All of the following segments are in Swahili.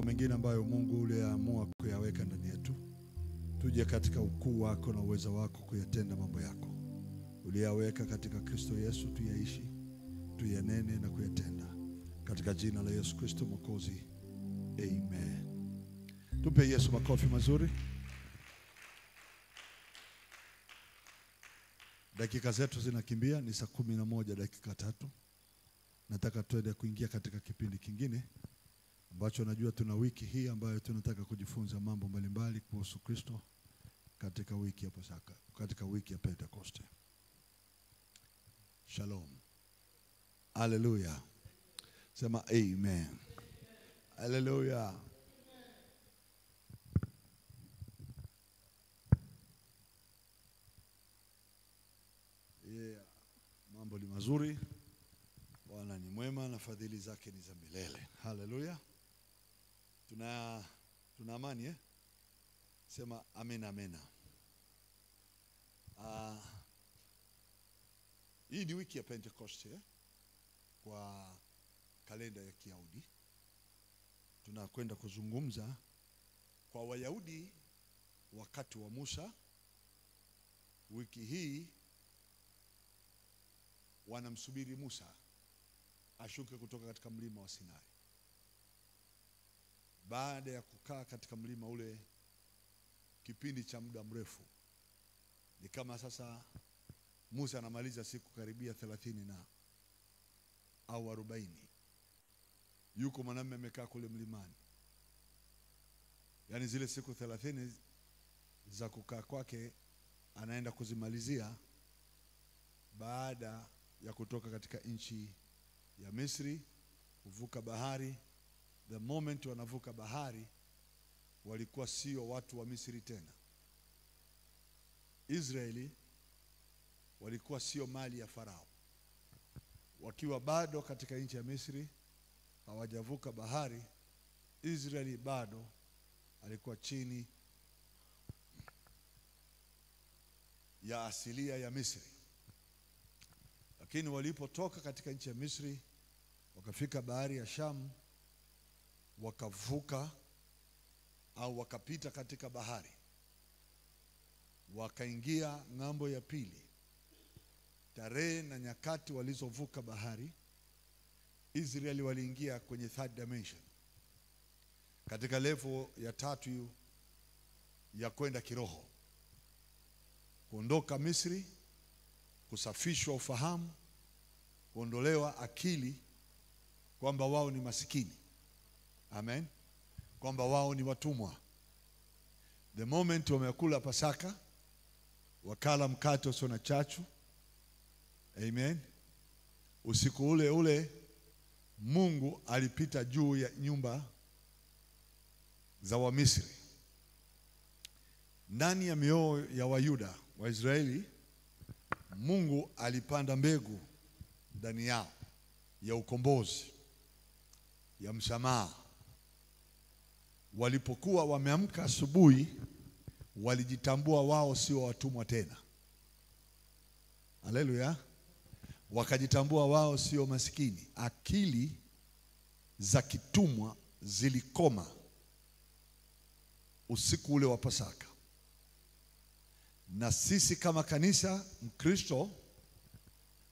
mengine ambayo Mungu uliamua kuyaweka ndani yetu. Tuje katika ukuu wako na uwezo wako kuyatenda mambo yako uliyaweka katika Kristo Yesu, tuyaishi, tuyanene na kuyatenda katika jina la Yesu Kristo Mwokozi. Amen. Tupe Yesu makofi mazuri. Dakika zetu zinakimbia, ni saa 11 dakika 3. Nataka tuende kuingia katika kipindi kingine ambacho najua tuna wiki hii ambayo tunataka kujifunza mambo mbalimbali kuhusu Kristo katika wiki ya Pasaka, katika wiki ya Pentecoste. Shalom. Hallelujah. Sema amen. Hallelujah. Yeah. Mambo ni mazuri. Bwana ni mwema na fadhili zake ni za milele. Hallelujah. Tuna amani Sema amen amen. Hii ni wiki ya Pentecoste kwa kalenda ya Kiyahudi. Tunakwenda kuzungumza kwa Wayahudi wakati wa Musa. Wiki hii wanamsubiri Musa ashuke kutoka katika mlima wa Sinai. Baada ya kukaa katika mlima ule kipindi cha muda mrefu, ni kama sasa Musa anamaliza siku karibia 30 na au 40. Yuko mwanamume amekaa kule mlimani. Yaani zile siku 30 za kukaa kwake anaenda kuzimalizia baada ya kutoka katika nchi ya Misri, kuvuka bahari. The moment wanavuka bahari, walikuwa sio watu wa Misri tena. Israeli walikuwa sio mali ya Farao. Wakiwa bado katika nchi ya Misri, hawajavuka bahari, Israeli bado alikuwa chini ya asilia ya Misri. Lakini walipotoka katika nchi ya Misri, wakafika bahari ya Shamu, wakavuka au wakapita katika bahari, wakaingia ng'ambo ya pili. Tarehe na nyakati walizovuka bahari, Israeli waliingia kwenye third dimension, katika level ya 3 ya kwenda kiroho. Kuondoka Misri, kusafishwa ufahamu, kuondolewa akili kwamba wao ni masikini. Amen. Kwamba wao ni watumwa. The moment wamekula Pasaka, wakala mkate usio na chachu. Amen. Usiku ule ule Mungu alipita juu ya nyumba za Wamisri. Ndani ya mioyo ya Wayuda, Waisraeli, Mungu alipanda mbegu ndani yao ya ukombozi, ya msamaha. Walipokuwa wameamka asubuhi, walijitambua wao sio watumwa tena. Haleluya. Wakajitambua wao sio masikini. Akili za kitumwa zilikoma usiku ule wa Pasaka. Na sisi kama kanisa, Mkristo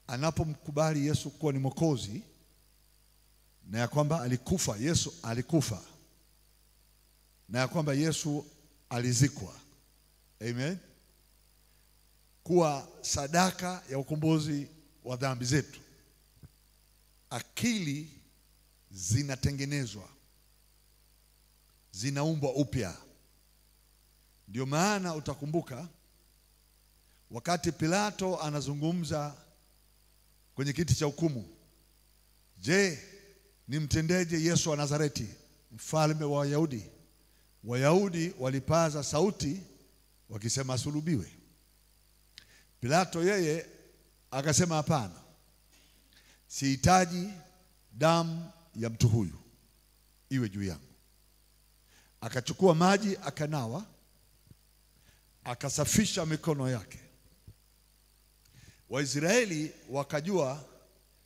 anapomkubali Yesu kuwa ni Mwokozi, na ya kwamba alikufa, Yesu alikufa, na ya kwamba Yesu alizikwa, amen, kuwa sadaka ya ukombozi wa dhambi zetu, akili zinatengenezwa, zinaumbwa upya. Ndio maana utakumbuka wakati Pilato anazungumza kwenye kiti cha hukumu, je, nimtendeje Yesu wa Nazareti, mfalme wa Wayahudi? Wayahudi walipaza sauti wakisema asulubiwe. Pilato yeye akasema hapana, sihitaji damu ya mtu huyu iwe juu yangu. Akachukua maji akanawa, akasafisha mikono yake. Waisraeli wakajua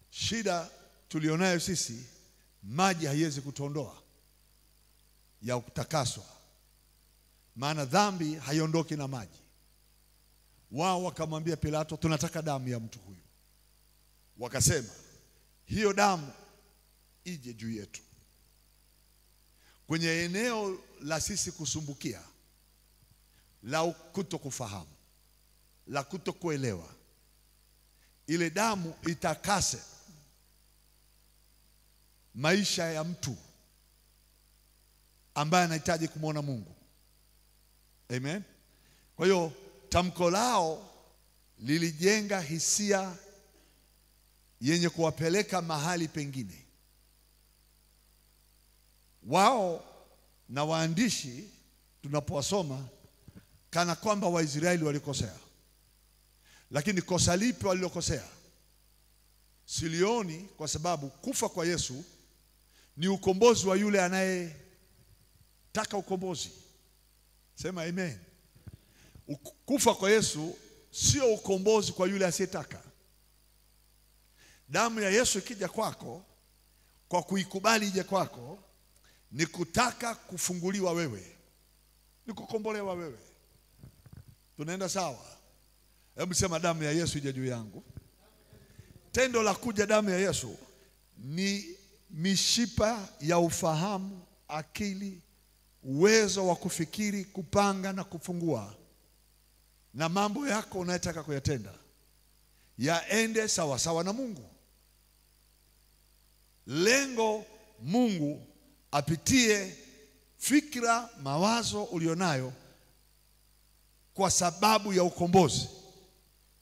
shida tulionayo sisi, maji haiwezi kutuondoa. ya kutakaswa, maana dhambi haiondoki na maji. Wao wakamwambia Pilato, tunataka damu ya mtu huyu. Wakasema, hiyo damu ije juu yetu. Kwenye eneo la sisi kusumbukia, la kutokufahamu, la kutokuelewa, ile damu itakase maisha ya mtu ambaye anahitaji kumwona Mungu. Amen. Kwa hiyo tamko lao lilijenga hisia yenye kuwapeleka mahali pengine. Wao na waandishi tunapowasoma kana kwamba Waisraeli walikosea. Lakini kosa lipi walilokosea? Silioni, kwa sababu kufa kwa Yesu ni ukombozi wa yule anayetaka ukombozi. Sema amen. Kufa kwa Yesu sio ukombozi kwa yule asiyetaka. Damu ya Yesu ikija kwako, kwa kuikubali ije kwako, ni kutaka kufunguliwa wewe, ni kukombolewa wewe. Tunaenda sawa? Hebu sema, damu ya Yesu ije juu yangu. Tendo la kuja damu ya Yesu ni mishipa ya ufahamu, akili, uwezo wa kufikiri, kupanga na kufungua, na mambo yako unayotaka kuyatenda yaende sawa sawa na Mungu. Lengo Mungu apitie fikra, mawazo ulionayo kwa sababu ya ukombozi,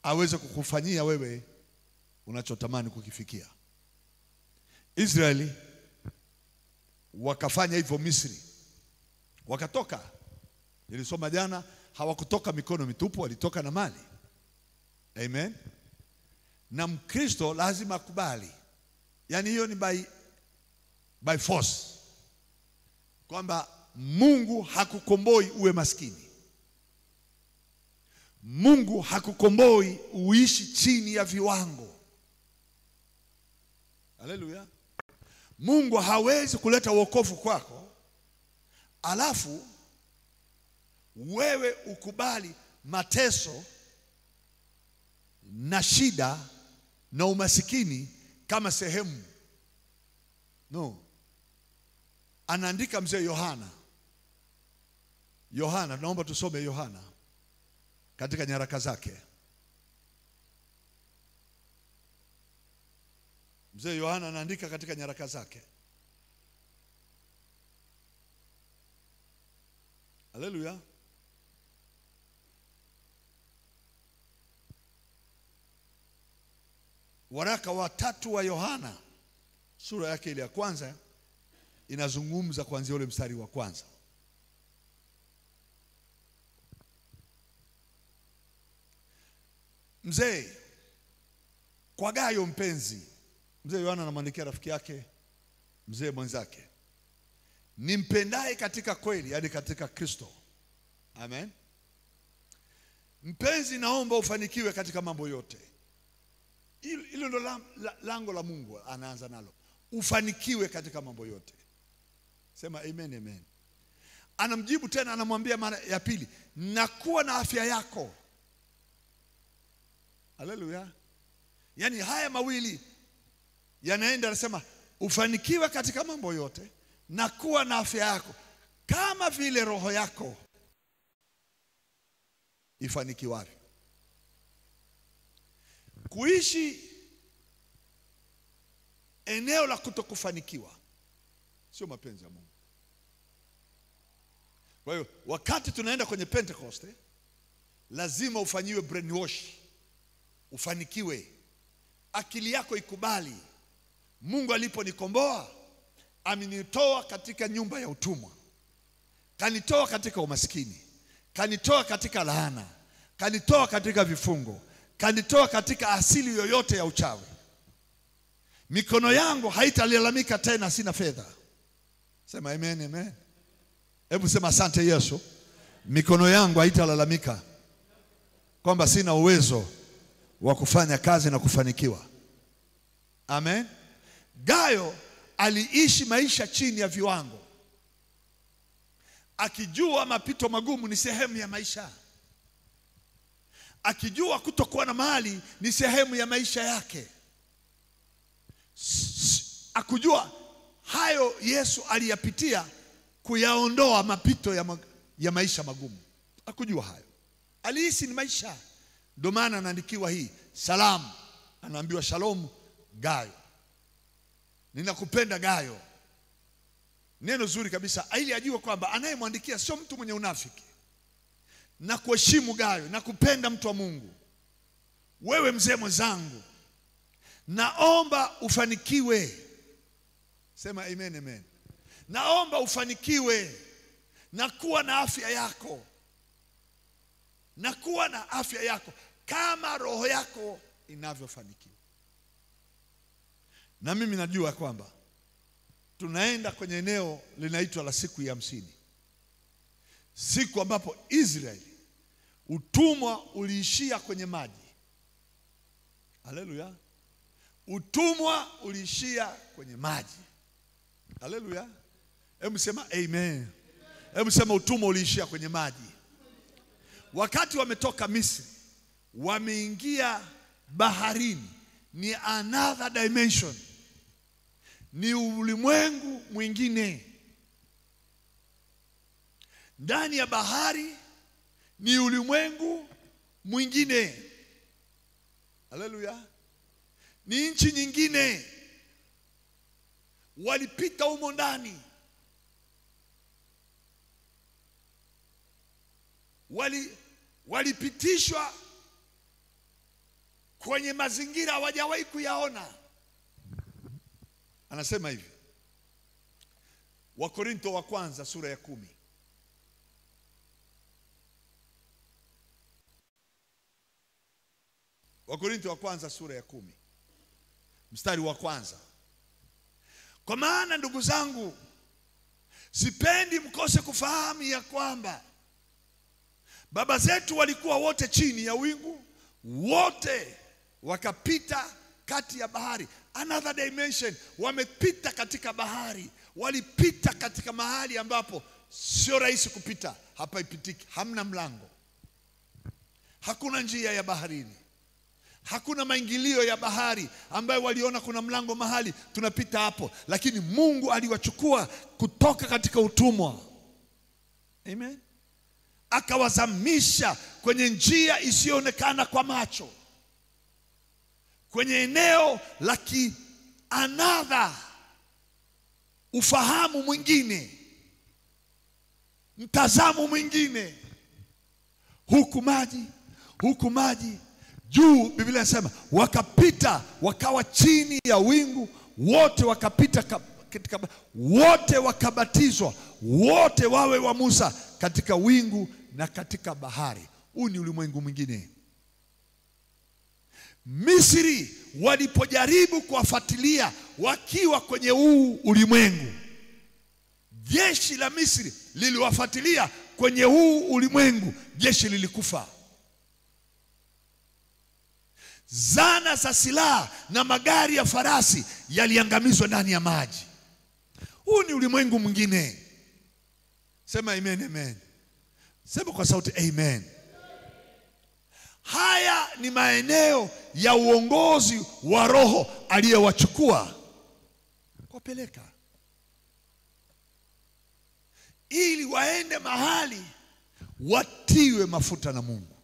aweze kukufanyia wewe unachotamani kukifikia. Israeli wakafanya hivyo Misri. Wakatoka, nilisoma jana, hawakutoka mikono mitupu, walitoka na mali. Amen. Na Mkristo lazima akubali, yani hiyo ni by force, kwamba Mungu hakukomboi uwe maskini. Mungu hakukomboi uishi chini ya viwango. Haleluya. Mungu hawezi kuleta wokovu kwako alafu wewe ukubali mateso na shida na umasikini kama sehemu. No. Anaandika mzee Yohana, naomba tusome Yohana katika nyaraka zake. Mzee Yohana anaandika katika nyaraka zake. Haleluya. Waraka wa 3 wa Yohana, sura yake ile ya kwanza, inazungumza kuanzia ule mstari wa kwanza. Mzee kwa Gayo mpenzi, mzee Yohana anamwandikia rafiki yake, mzee mwenzake, nimpendaye katika kweli, yaani katika Kristo. Amen. Mpenzi, naomba ufanikiwe katika mambo yote. Hilo ndo lango la Mungu, anaanza nalo. Ufanikiwe katika mambo yote. Sema amen, amen. Anamjibu tena, anamwambia mara ya pili, nakuwa na afya yako. Haleluya. Yani haya mawili yanaenda, anasema ufanikiwe katika mambo yote na kuwa na afya yako, kama vile roho yako ifanikiwavyo. Kuishi eneo la kutokufanikiwa sio mapenzi ya Mungu. Kwa hiyo wakati tunaenda kwenye Pentecost, lazima ufanyiwe brainwash, ufanikiwe. Akili yako ikubali, Mungu aliponikomboa amenitoa katika nyumba ya utumwa, kanitoa katika umaskini, kanitoa katika laana, kanitoa katika vifungo, kanitoa katika asili yoyote ya uchawi. Mikono yangu haitalalamika tena sina fedha. Sema amen, amen. Hebu sema asante Yesu. Mikono yangu haitalalamika kwamba sina uwezo wa kufanya kazi na kufanikiwa. Amen. Gayo aliishi maisha chini ya viwango. akijua mapito magumu ni sehemu ya maisha, akijua kutokuwa na mali ni sehemu ya maisha yake, akujua hayo Yesu aliyapitia kuyaondoa mapito ya maisha magumu. Akujua hayo, alihisi ni maisha. Ndio maana anaandikiwa hii salamu, anaambiwa shalom Gayo, ninakupenda Gayo. Neno zuri kabisa, ili ajue kwamba anayemwandikia sio mtu mwenye unafiki. Na kuheshimu Gayo, na kupenda mtu wa Mungu. Wewe mzee mwenzangu, naomba ufanikiwe. Sema amen, amen. Naomba ufanikiwe na kuwa na afya yako, na kuwa na afya yako kama roho yako inavyofanikiwa. Na mimi najua kwamba tunaenda kwenye eneo linaitwa la siku ya 50, siku ambapo Israeli utumwa uliishia kwenye maji. Haleluya! Utumwa uliishia kwenye maji. Haleluya! Hebu sema amen. Hebu sema utumwa uliishia kwenye maji. Wakati wametoka Misri, wameingia baharini, ni another dimension, ni ulimwengu mwingine. Ndani ya bahari ni ulimwengu mwingine. Haleluya! Ni nchi nyingine. Walipita humo ndani, walipitishwa kwenye mazingira hawajawahi kuyaona. Anasema hivi, Wakorintho wa kwanza sura ya 10. Wakorintho wa kwanza sura ya 10 mstari wa kwanza. Kwa maana ndugu zangu, sipendi mkose kufahamu ya kwamba baba zetu walikuwa wote chini ya wingu, wote wakapita kati ya bahari. Another dimension, wamepita katika bahari. Walipita katika mahali ambapo sio rahisi kupita, hapaipitiki, hamna mlango, hakuna njia ya baharini, hakuna maingilio ya bahari ambayo waliona kuna mlango mahali tunapita hapo. Lakini Mungu aliwachukua kutoka katika utumwa, amen, akawazamisha kwenye njia isiyoonekana kwa macho, kwenye eneo la another, ufahamu mwingine, mtazamo mwingine. Huku maji juu. Biblia inasema wakapita, wakawa chini ya wingu, wote wakapita katika, wote wakabatizwa, wote wawe wa Musa katika wingu na katika bahari. Huu ni ulimwengu mwingine. Misri walipojaribu kuwafuatilia wakiwa kwenye huu ulimwengu, jeshi la Misri liliwafuatilia kwenye huu ulimwengu, jeshi lilikufa. Zana za silaha na magari ya farasi yaliangamizwa ndani ya maji. Huu ni ulimwengu mwingine. Sema amen, amen. Sema kwa sauti amen. Haya ni maeneo ya uongozi wa Roho aliyewachukua kuwapeleka ili waende mahali watiwe mafuta na Mungu.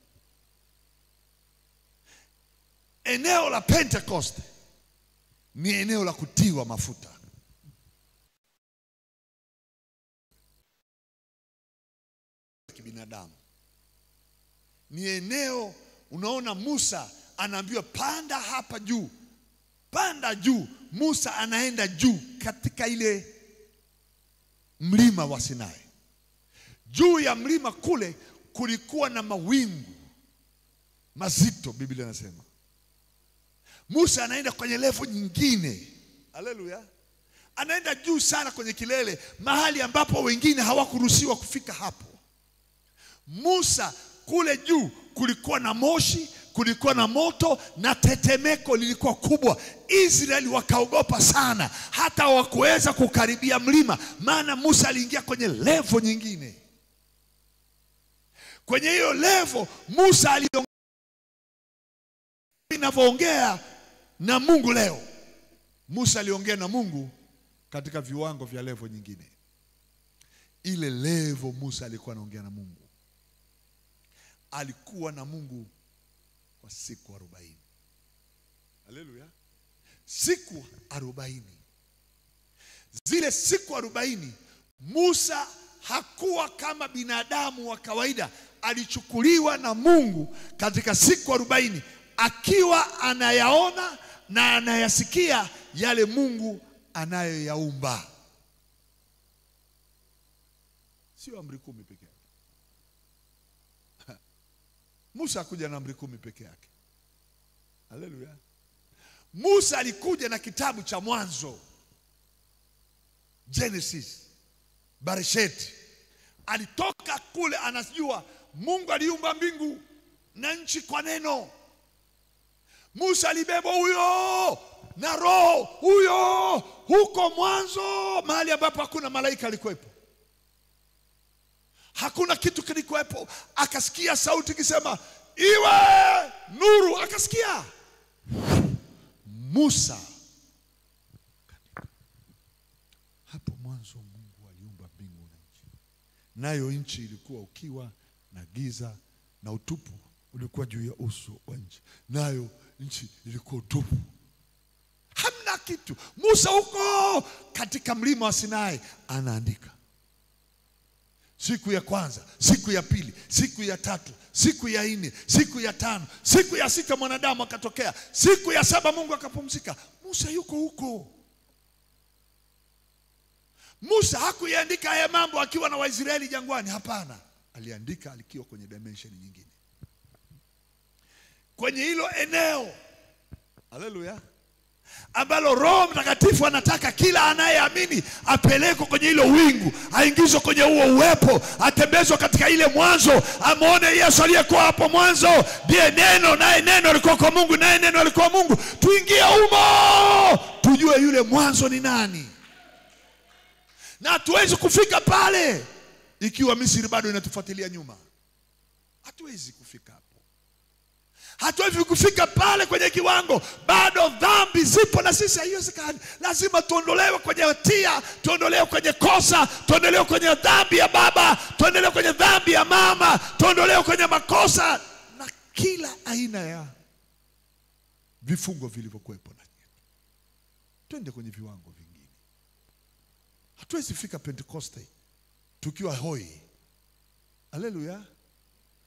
Eneo la Pentecost ni eneo la kutiwa mafuta. Kibinadamu ni eneo, unaona Musa anaambiwa panda hapa juu, panda juu. Musa anaenda juu katika ile mlima wa Sinai. Juu ya mlima kule kulikuwa na mawingu mazito. Biblia inasema Musa anaenda kwenye level nyingine. Haleluya! Anaenda juu sana kwenye kilele, mahali ambapo wengine hawakuruhusiwa kufika hapo. Musa kule juu kulikuwa na moshi, kulikuwa na moto, na tetemeko lilikuwa kubwa. Israeli wakaogopa sana, hata hawakuweza kukaribia mlima, maana Musa aliingia kwenye level nyingine. Kwenye hiyo level Musa aliongea ninavyoongea na Mungu leo. Musa aliongea na Mungu katika viwango vya level nyingine. Ile level Musa alikuwa anaongea na Mungu, alikuwa na Mungu kwa siku 40. Haleluya. Siku 40. Zile siku 40 Musa hakuwa kama binadamu wa kawaida. Alichukuliwa na Mungu katika siku 40 akiwa anayaona na anayasikia yale Mungu anayoyaumba. Sio amri 10 peke yake. Musa hakuja na amri 10 peke yake. Haleluya. Musa alikuja na kitabu cha Mwanzo, Genesis, Bereshit. Alitoka kule anajua Mungu aliumba mbingu na nchi kwa neno. Musa alibeba huyo na roho huyo huko mwanzo, mahali ambapo hakuna malaika alikuwepo, hakuna kitu kilikuwepo. Akasikia sauti ikisema iwe nuru, akasikia. Musa, hapo mwanzo Mungu aliumba mbingu na nchi, nayo nchi ilikuwa ukiwa na giza na utupu ulikuwa juu ya uso wa nchi, nayo nchi ilikuwa utupu, hamna kitu. Musa huko katika mlima wa Sinai anaandika. Siku ya kwanza, siku ya pili, siku ya tatu, siku ya 4, siku ya 5, siku ya 6 mwanadamu akatokea, siku ya 7 Mungu akapumzika. Musa yuko huko. Musa hakuiandika haya mambo akiwa na Waisraeli jangwani, hapana. Aliandika alikiwa kwenye dimension nyingine, kwenye hilo eneo, haleluya, ambalo Roho Mtakatifu anataka kila anayeamini apelekwe kwenye hilo wingu, aingizwe kwenye huo uwepo, atembezwe katika ile mwanzo, amuone Yesu aliyekuwa hapo mwanzo ndiye neno, naye neno alikuwa kwa Mungu, naye neno alikuwa Mungu. Tuingie humo tujue yule mwanzo ni nani. Na hatuwezi kufika pale ikiwa Misri bado inatufuatilia nyuma. Hatuwezi kufika hapo. Hatuwezi kufika pale kwenye kiwango bado dhambi zipo na sisi, haiwezekani. Lazima tuondolewe kwenye hatia, tuondolewe kwenye kosa, tuondolewe kwenye dhambi ya baba, tuondolewe kwenye dhambi ya mama, tuondolewe kwenye makosa na kila aina ya vifungo vilivyokuwepo ndani yetu. Twende kwenye viwango vingine. Hatuwezi fika Pentecoste tukiwa hoi. Haleluya.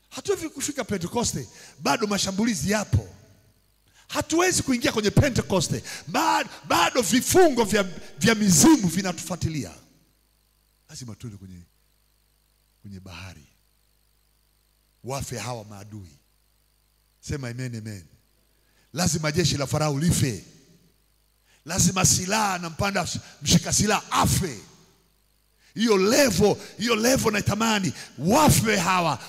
Hatuwezi kufika Pentecoste bado mashambulizi yapo. Hatuwezi kuingia kwenye Pentecoste bado vifungo vya mizimu vinatufuatilia. Lazima tuende kwenye bahari, wafe hawa maadui. Sema amen, amen. Lazima jeshi la Farao life. Lazima silaha na mpanda mshika silaha afe. Hiyo level naitamani. Wafe hawa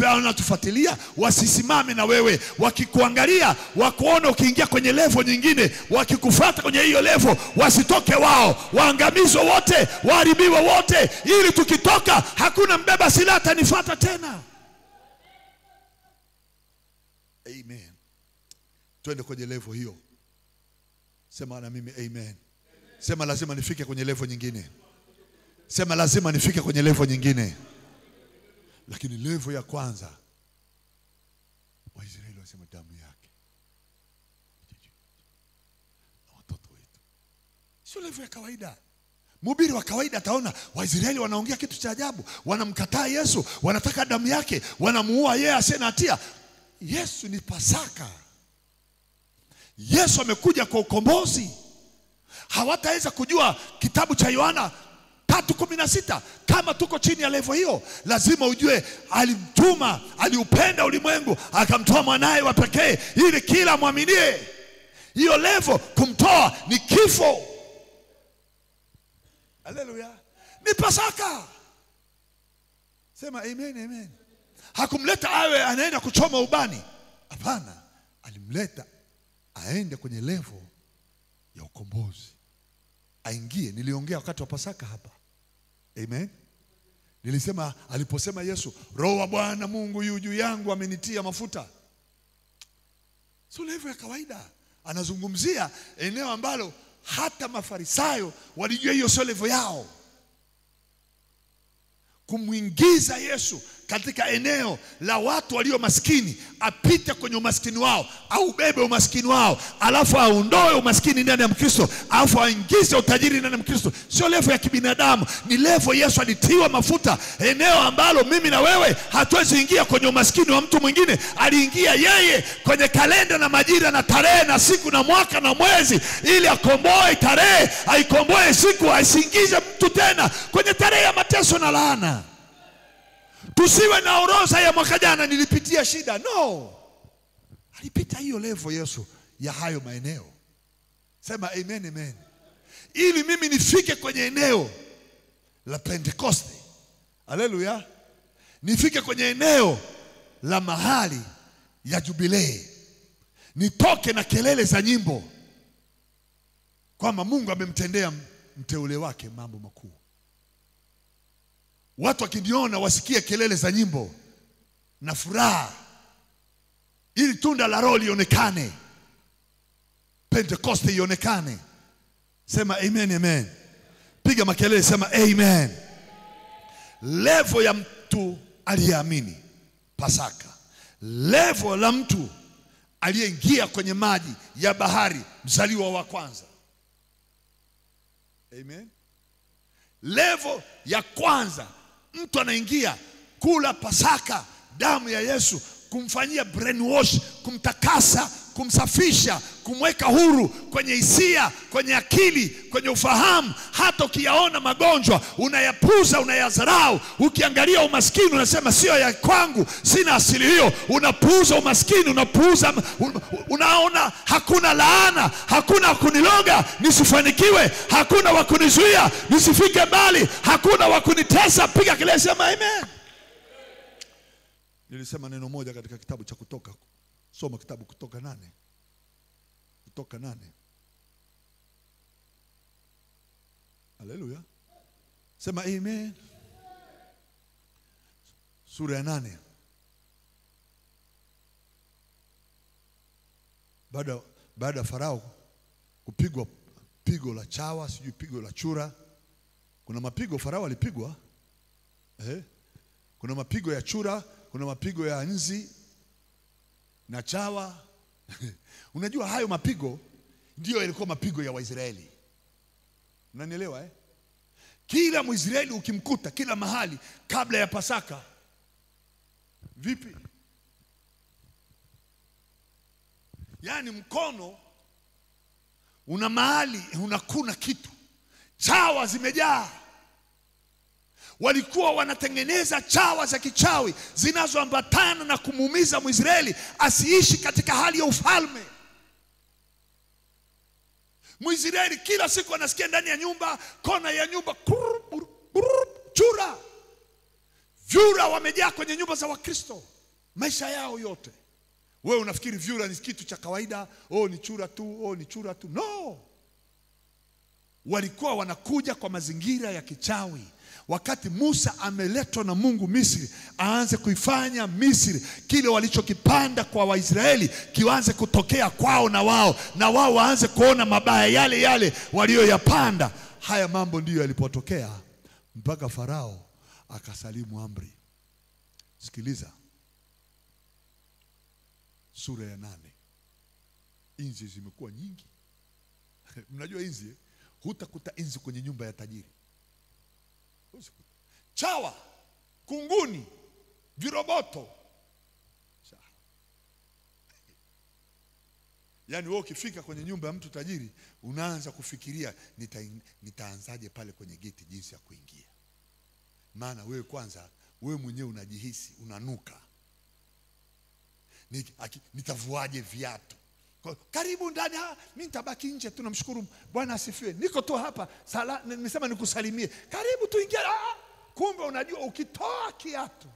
wanatufuatilia, wasisimame na wewe. Wakikuangalia, wakuona ukiingia kwenye level nyingine, wakikufuata kwenye hiyo level, wasitoke wao, waangamizwe wote, waharibiwe wote, ili tukitoka hakuna mbeba silaha atanifuata tena. Amen. Twende kwenye level hiyo. Sema na mimi amen. Sema lazima nifike kwenye level nyingine. Sema lazima nifike kwenye level nyingine. Lakini level ya kwanza, Waisraeli wasema damu yake na watoto wetu. Sio level ya kawaida. Mhubiri wa kawaida ataona Waisraeli wanaongea kitu cha ajabu, wanamkataa Yesu, wanataka damu yake, wanamuua yeye asiye na hatia. Yesu ni Pasaka. Yesu amekuja kwa ukombozi. Hawataweza kujua kitabu cha Yohana 3:16 kama tuko chini ya level hiyo. Lazima ujue alimtuma, aliupenda ulimwengu akamtoa mwanae wa pekee ili kila muaminie. Hiyo level kumtoa ni kifo. Haleluya. Ni Pasaka. Sema amen, amen. Hakumleta awe anaenda kuchoma ubani. Hapana, alimleta aende kwenye level ya ukombozi. Aingie. Niliongea wakati wa Pasaka hapa. Amen. Nilisema aliposema Yesu, Roho wa Bwana Mungu yu juu yangu, amenitia mafuta. Sio level ya kawaida. Anazungumzia eneo ambalo hata Mafarisayo walijua hiyo sio level yao. Kumuingiza Yesu katika eneo la watu walio maskini, apite kwenye umaskini wao, au bebe umaskini wao, alafu aondoe umaskini ndani ya Mkristo, alafu aingize utajiri ndani ya Mkristo. Sio level ya kibinadamu, ni level Yesu alitiwa mafuta, eneo ambalo mimi na wewe hatuwezi ingia kwenye umaskini wa mtu mwingine. Aliingia yeye kwenye kalenda na majira na tarehe na siku na mwaka na mwezi, ili akomboe tarehe, aikomboe siku, asiingize mtu tena kwenye tarehe ya mateso na laana. Tusiwe na orodha ya mwaka jana nilipitia shida. No. Alipita hiyo level Yesu ya hayo maeneo. Sema amen, amen. Ili mimi nifike kwenye eneo la Pentecoste. Haleluya. Nifike kwenye eneo la mahali ya jubilei. Nitoke na kelele za nyimbo kwamba Mungu amemtendea mteule wake mambo makuu. Watu wakiniona wasikie kelele za nyimbo na furaha, ili tunda la Roho lionekane, Pentecoste ionekane. Sema amen, amen. Piga makelele, sema amen. Level ya mtu aliyeamini Pasaka, level la mtu aliyeingia kwenye maji ya bahari, mzaliwa wa kwanza. Amen. Level ya kwanza, mtu anaingia kula Pasaka, damu ya Yesu, kumfanyia brainwash, kumtakasa, kumsafisha, kumweka huru kwenye hisia, kwenye akili, kwenye ufahamu. Hata ukiyaona magonjwa unayapuza, unayadharau. Ukiangalia umaskini unasema sio ya kwangu, sina asili hiyo. Unapuuza umaskini, unapuuza, unaona hakuna laana, hakuna kuniloga nisifanikiwe, hakuna wakunizuia nisifike mbali, hakuna wakunitesa. Piga kelele, sema amen. Nilisema neno moja katika kitabu cha Kutoka. Soma kitabu Kutoka 8. Kutoka 8. Haleluya. Sema amen. Sura ya 8. Baada Farao kupigwa pigo la chawa, sijui pigo la chura. Kuna mapigo Farao alipigwa. Kuna mapigo ya chura, kuna mapigo ya nzi na chawa. Unajua hayo mapigo ndio yalikuwa mapigo ya Waisraeli. Unanielewa? Kila Mwisraeli ukimkuta kila mahali kabla ya Pasaka, vipi? Yaani mkono una mahali unakuna kitu, chawa zimejaa. Walikuwa wanatengeneza chawa za kichawi zinazoambatana na kumuumiza Mwisraeli asiishi katika hali ya ufalme. Mwisraeli kila siku anasikia ndani ya nyumba, kona ya nyumba, chura. Vyura wamejaa kwenye nyumba za Wakristo maisha yao yote. Wewe unafikiri vyura ni kitu cha kawaida? Ni chura tu, ni chura tu. No. Walikuwa wanakuja kwa mazingira ya kichawi. Wakati Musa ameletwa na Mungu Misri, aanze kuifanya Misri kile walichokipanda kwa Waisraeli kianze kutokea kwao, na wao waanze kuona mabaya yale yale walioyapanda. Haya mambo ndiyo yalipotokea mpaka Farao akasalimu amri. Sikiliza. Sura ya 8. Inzi zimekuwa nyingi. Mnajua inzi? Hutakuta inzi kwenye nyumba ya tajiri. Chawa, kunguni, viroboto. Yaani wewe ukifika kwenye nyumba ya mtu tajiri, unaanza kufikiria nitaanzaje pale kwenye geti jinsi ya kuingia. Maana wewe kwanza, wewe mwenyewe unajihisi unanuka. Nitavuaje viatu? Karibu ndani. Mimi nitabaki nje, tunamshukuru Bwana asifiwe. Niko tu hapa, nimesema nikusalimie. Karibu tuingie. Kumbe unajua ukitoa kiatu,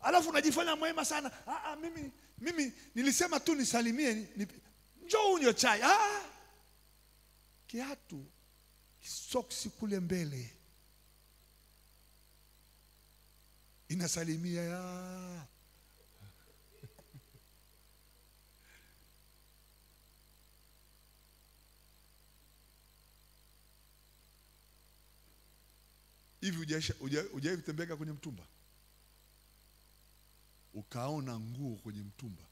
alafu unajifanya mwema sana. Mimi nilisema tu nisalimie, njoo unywe chai. Kiatu soksi kule mbele inasalimia ya hivi. Hujawahi kutembea kwenye mtumba ukaona nguo kwenye mtumba,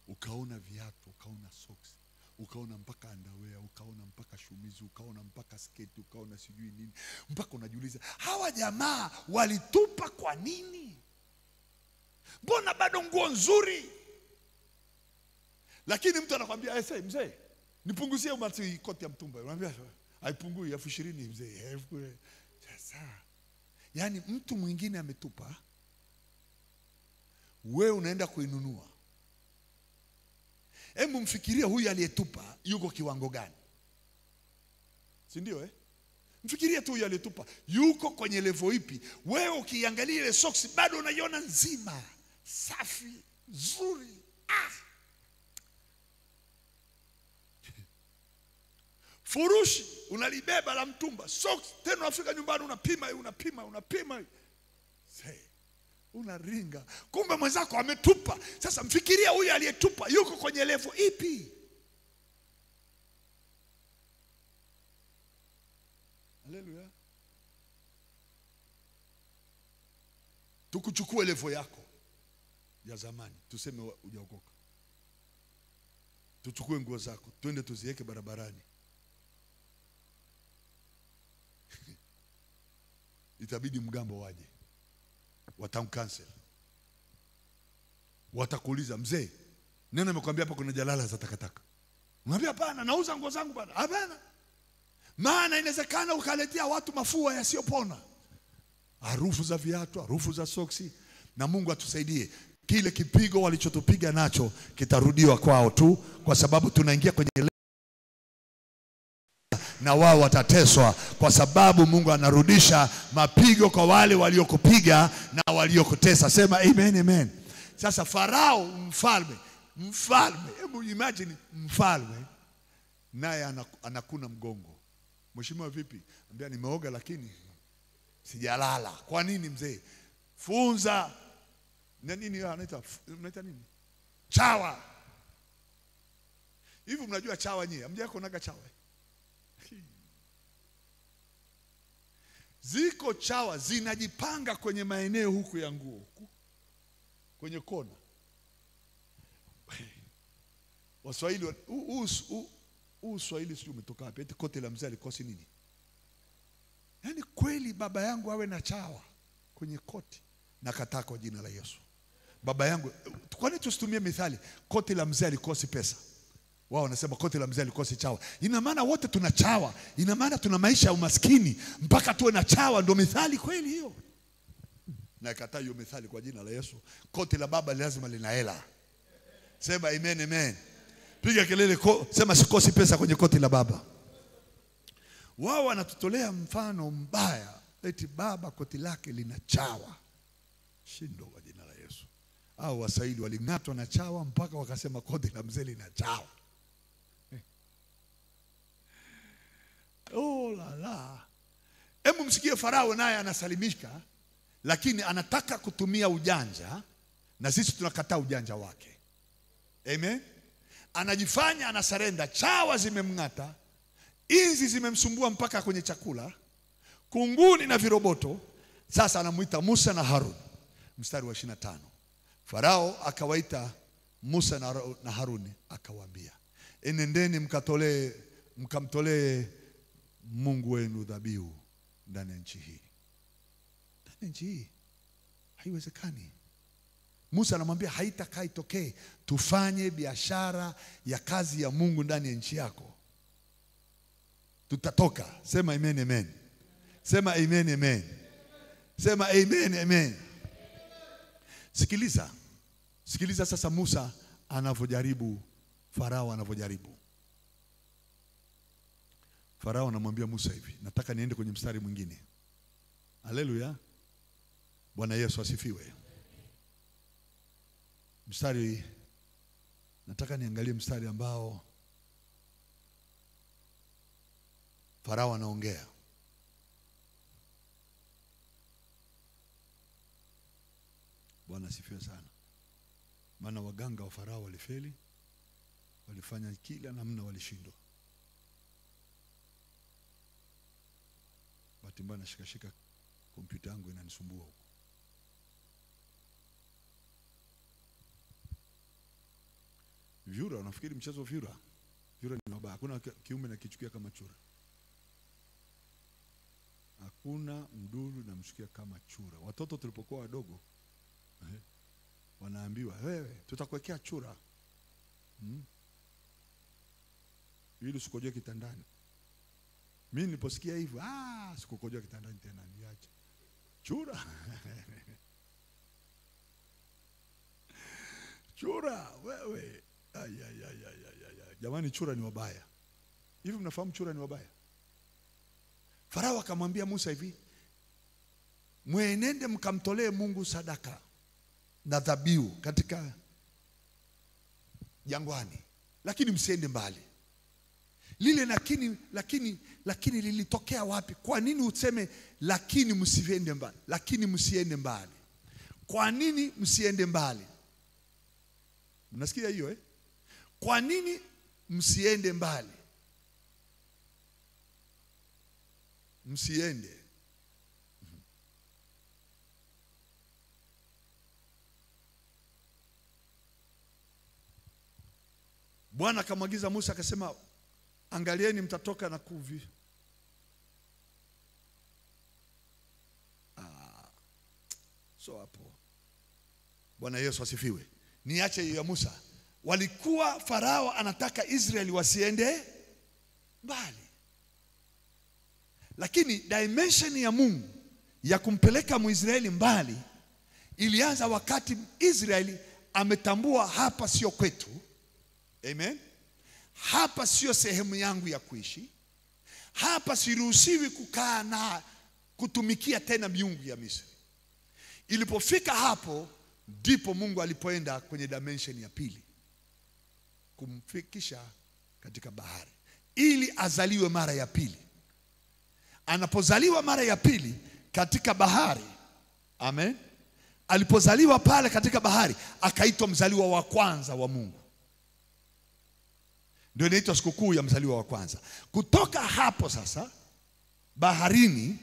ukaona viatu, ukaona socks, ukaona mpaka underwear, ukaona mpaka shumizi, ukaona mpaka sketi, ukaona sijui nini, mpaka unajiuliza hawa jamaa walitupa kwa nini? Mbona bado nguo nzuri? Lakini mtu anakuambia mzee, nipunguzie umati koti ya mtumba. Unamwambia haipungui, 20,000 mzee. Sasa yani mtu mwingine ametupa, wewe unaenda kuinunua. Hebu mfikiria huyu aliyetupa yuko kiwango gani? Si ndio Mfikiria tu huyu aliyetupa yuko kwenye level ipi? Wewe ukiangalia ile socks bado unaiona nzima, safi, nzuri. Furushi unalibeba la mtumba, socks tena unafika nyumbani unapima. Unaringa. Kumbe mwenzako ametupa. Sasa mfikiria huyu aliyetupa yuko kwenye level ipi? Haleluya. Tukuchukue level yako ya zamani, tuseme hujaokoka. Tuchukue nguo zako, twende tuziweke barabarani. Itabidi mgambo waje, watamcancel. Watakuuliza, mzee, nani amekwambia hapa kuna jalala za takataka? Unamwambia hapana, nauza nguo zangu bana. Hapana. Maana inawezekana ukaletea watu mafua yasiyopona, harufu za viatu, harufu za soksi. Na Mungu atusaidie, kile kipigo walichotupiga nacho kitarudiwa kwao tu, kwa sababu tunaingia kwenye na wao watateswa, kwa sababu Mungu anarudisha mapigo kwa wale waliokupiga na waliokutesa. Sema amen, amen. Sasa Farao mfalme, hebu imagine mfalme naye anakuna mgongo. Mheshimiwa vipi? Ambia nimeoga lakini sijalala. Kwa nini mzee? Funza nini anaita nini? Chawa. Hivi mnajua chawa nyie? Hamjao kuonaga chawa? Ziko chawa zinajipanga kwenye maeneo huku ya nguo, huku kwenye kona. Waswahili Swahili sio umetoka wapi? Eti koti la mzee alikosi nini? Yaani kweli baba yangu awe na chawa kwenye koti? Nakataa kwa jina la Yesu. Baba yangu, kwa nini tusitumie mithali koti la mzee alikosi pesa? Wao wanasema koti la mzee alikosi chawa. Ina maana wote tuna chawa. Ina maana tuna maisha ya umaskini mpaka tuwe na chawa. Ndio mithali kweli hiyo? Nakataa hiyo mithali kwa jina la Yesu. Koti la baba lazima lina hela. Sema amen, amen. Piga kelele, sema sikosi pesa kwenye koti la baba. Wao wanatutolea mfano mbaya, eti baba koti lake lina chawa. Shindo kwa jina la Yesu. Au Waswahili waling'atwa na chawa mpaka wakasema koti la mzee lina chawa. Oh la la. Hebu msikie Farao naye anasalimika, lakini anataka kutumia ujanja, na sisi tunakataa ujanja wake. Amen. Anajifanya anasarenda. Chawa zimemng'ata, inzi zimemsumbua mpaka kwenye chakula, kunguni na viroboto. Sasa anamuita Musa na Harun. Mstari wa 25. Farao akawaita Musa na Haruni akawaambia, enendeni mkamtolee Mungu wenu dhabihu ndani ya nchi hii. Ndani ya nchi hii haiwezekani. Musa anamwambia haitakaa itokee tufanye biashara ya kazi ya Mungu ndani ya nchi yako. Tutatoka. Sema amen, amen. Sema amen, amen. Sema amen, amen. Sikiliza sasa Musa anavyojaribu, Farao anavyojaribu. Farao anamwambia Musa hivi, nataka niende kwenye mstari mwingine. Haleluya. Bwana Yesu asifiwe. Nataka niangalie mstari ambao Farao anaongea. Bwana asifiwe sana. Maana waganga wa Farao walifeli, walifanya kila namna, walishindwa. Bahati mbaya nashika kompyuta yangu inanisumbua huko. Vyura, unafikiri mchezo wa vyura? Vyura ni mabaya. Hakuna kiume nakichukia kama chura. Hakuna mdudu namchukia kama chura. Watoto tulipokuwa wadogo, wanaambiwa, wewe tutakuwekea chura. Ili usikojoe kitandani. Mimi niliposikia hivyo, sikukojoa kitandani tena, niache. Chura. Chura, wewe. Jamani, chura ni wabaya. Hivi mnafahamu chura ni wabaya? Farao akamwambia Musa hivi, mwenende mkamtolee Mungu sadaka na dhabihu katika jangwani, lakini msiende mbali. Lile lakini lilitokea wapi? Kwa nini useme lakini msiende mbali? Lakini msiende mbali. Kwa nini msiende mbali? Mnasikia hiyo Kwa nini msiende mbali? Msiende. Bwana akamwagiza Musa akasema, angalieni mtatoka na kuvi. So hapo. Bwana Yesu asifiwe. Niache hiyo ya Musa. Walikuwa Farao anataka Israeli wasiende mbali. Lakini dimension ya Mungu ya kumpeleka Mwisraeli mbali ilianza wakati Israeli ametambua hapa sio kwetu. Amen. Hapa sio sehemu yangu ya kuishi. Hapa siruhusiwi kukaa na kutumikia tena miungu ya Misri. Ilipofika hapo ndipo Mungu alipoenda kwenye dimension ya pili, kumfikisha katika bahari ili azaliwe mara ya pili. Anapozaliwa mara ya pili katika bahari, amen, alipozaliwa pale katika bahari akaitwa mzaliwa wa kwanza wa Mungu. Ndio inaitwa sikukuu ya mzaliwa wa kwanza. Kutoka hapo sasa baharini,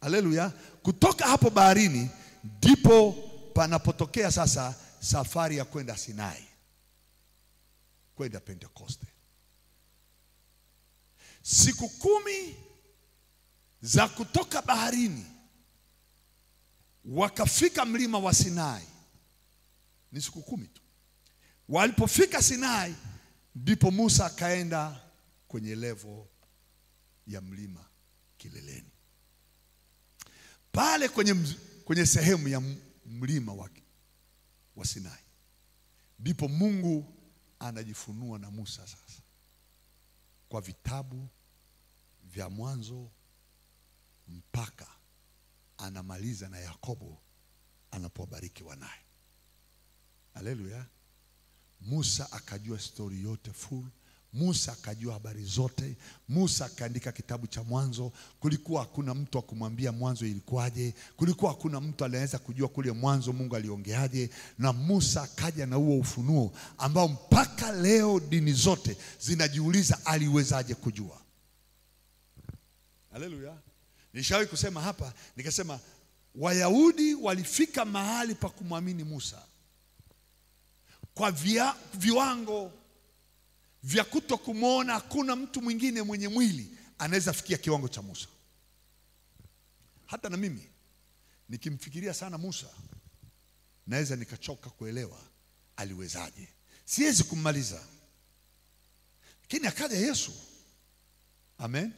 haleluya, kutoka hapo baharini ndipo panapotokea sasa safari ya kwenda Sinai, kwenda Pentekoste. Siku 10 za kutoka baharini wakafika mlima wa Sinai. Ni siku 10 tu. Walipofika Sinai ndipo Musa akaenda kwenye level ya mlima kileleni. Pale kwenye sehemu ya mlima wa Sinai ndipo Mungu anajifunua na Musa sasa, kwa vitabu vya Mwanzo mpaka anamaliza na Yakobo anapobariki wanaye. Haleluya. Musa akajua story yote full. Musa akajua habari zote. Musa akaandika kitabu cha Mwanzo. Kulikuwa hakuna mtu akumwambia mwanzo ilikuwaje. Kulikuwa hakuna mtu anaweza kujua kule mwanzo Mungu aliongeaje. Na Musa akaja na huo ufunuo ambao mpaka leo dini zote zinajiuliza aliwezaje kujua. Haleluya. Nishawahi kusema hapa, nikasema Wayahudi walifika mahali pa kumwamini Musa kwa viwango vya kutokumuona hakuna mtu mwingine mwenye mwili anaweza fikia kiwango cha Musa. Hata na mimi nikimfikiria sana Musa naweza nikachoka kuelewa aliwezaje. Siwezi kummaliza. Lakini akaja Yesu, amen,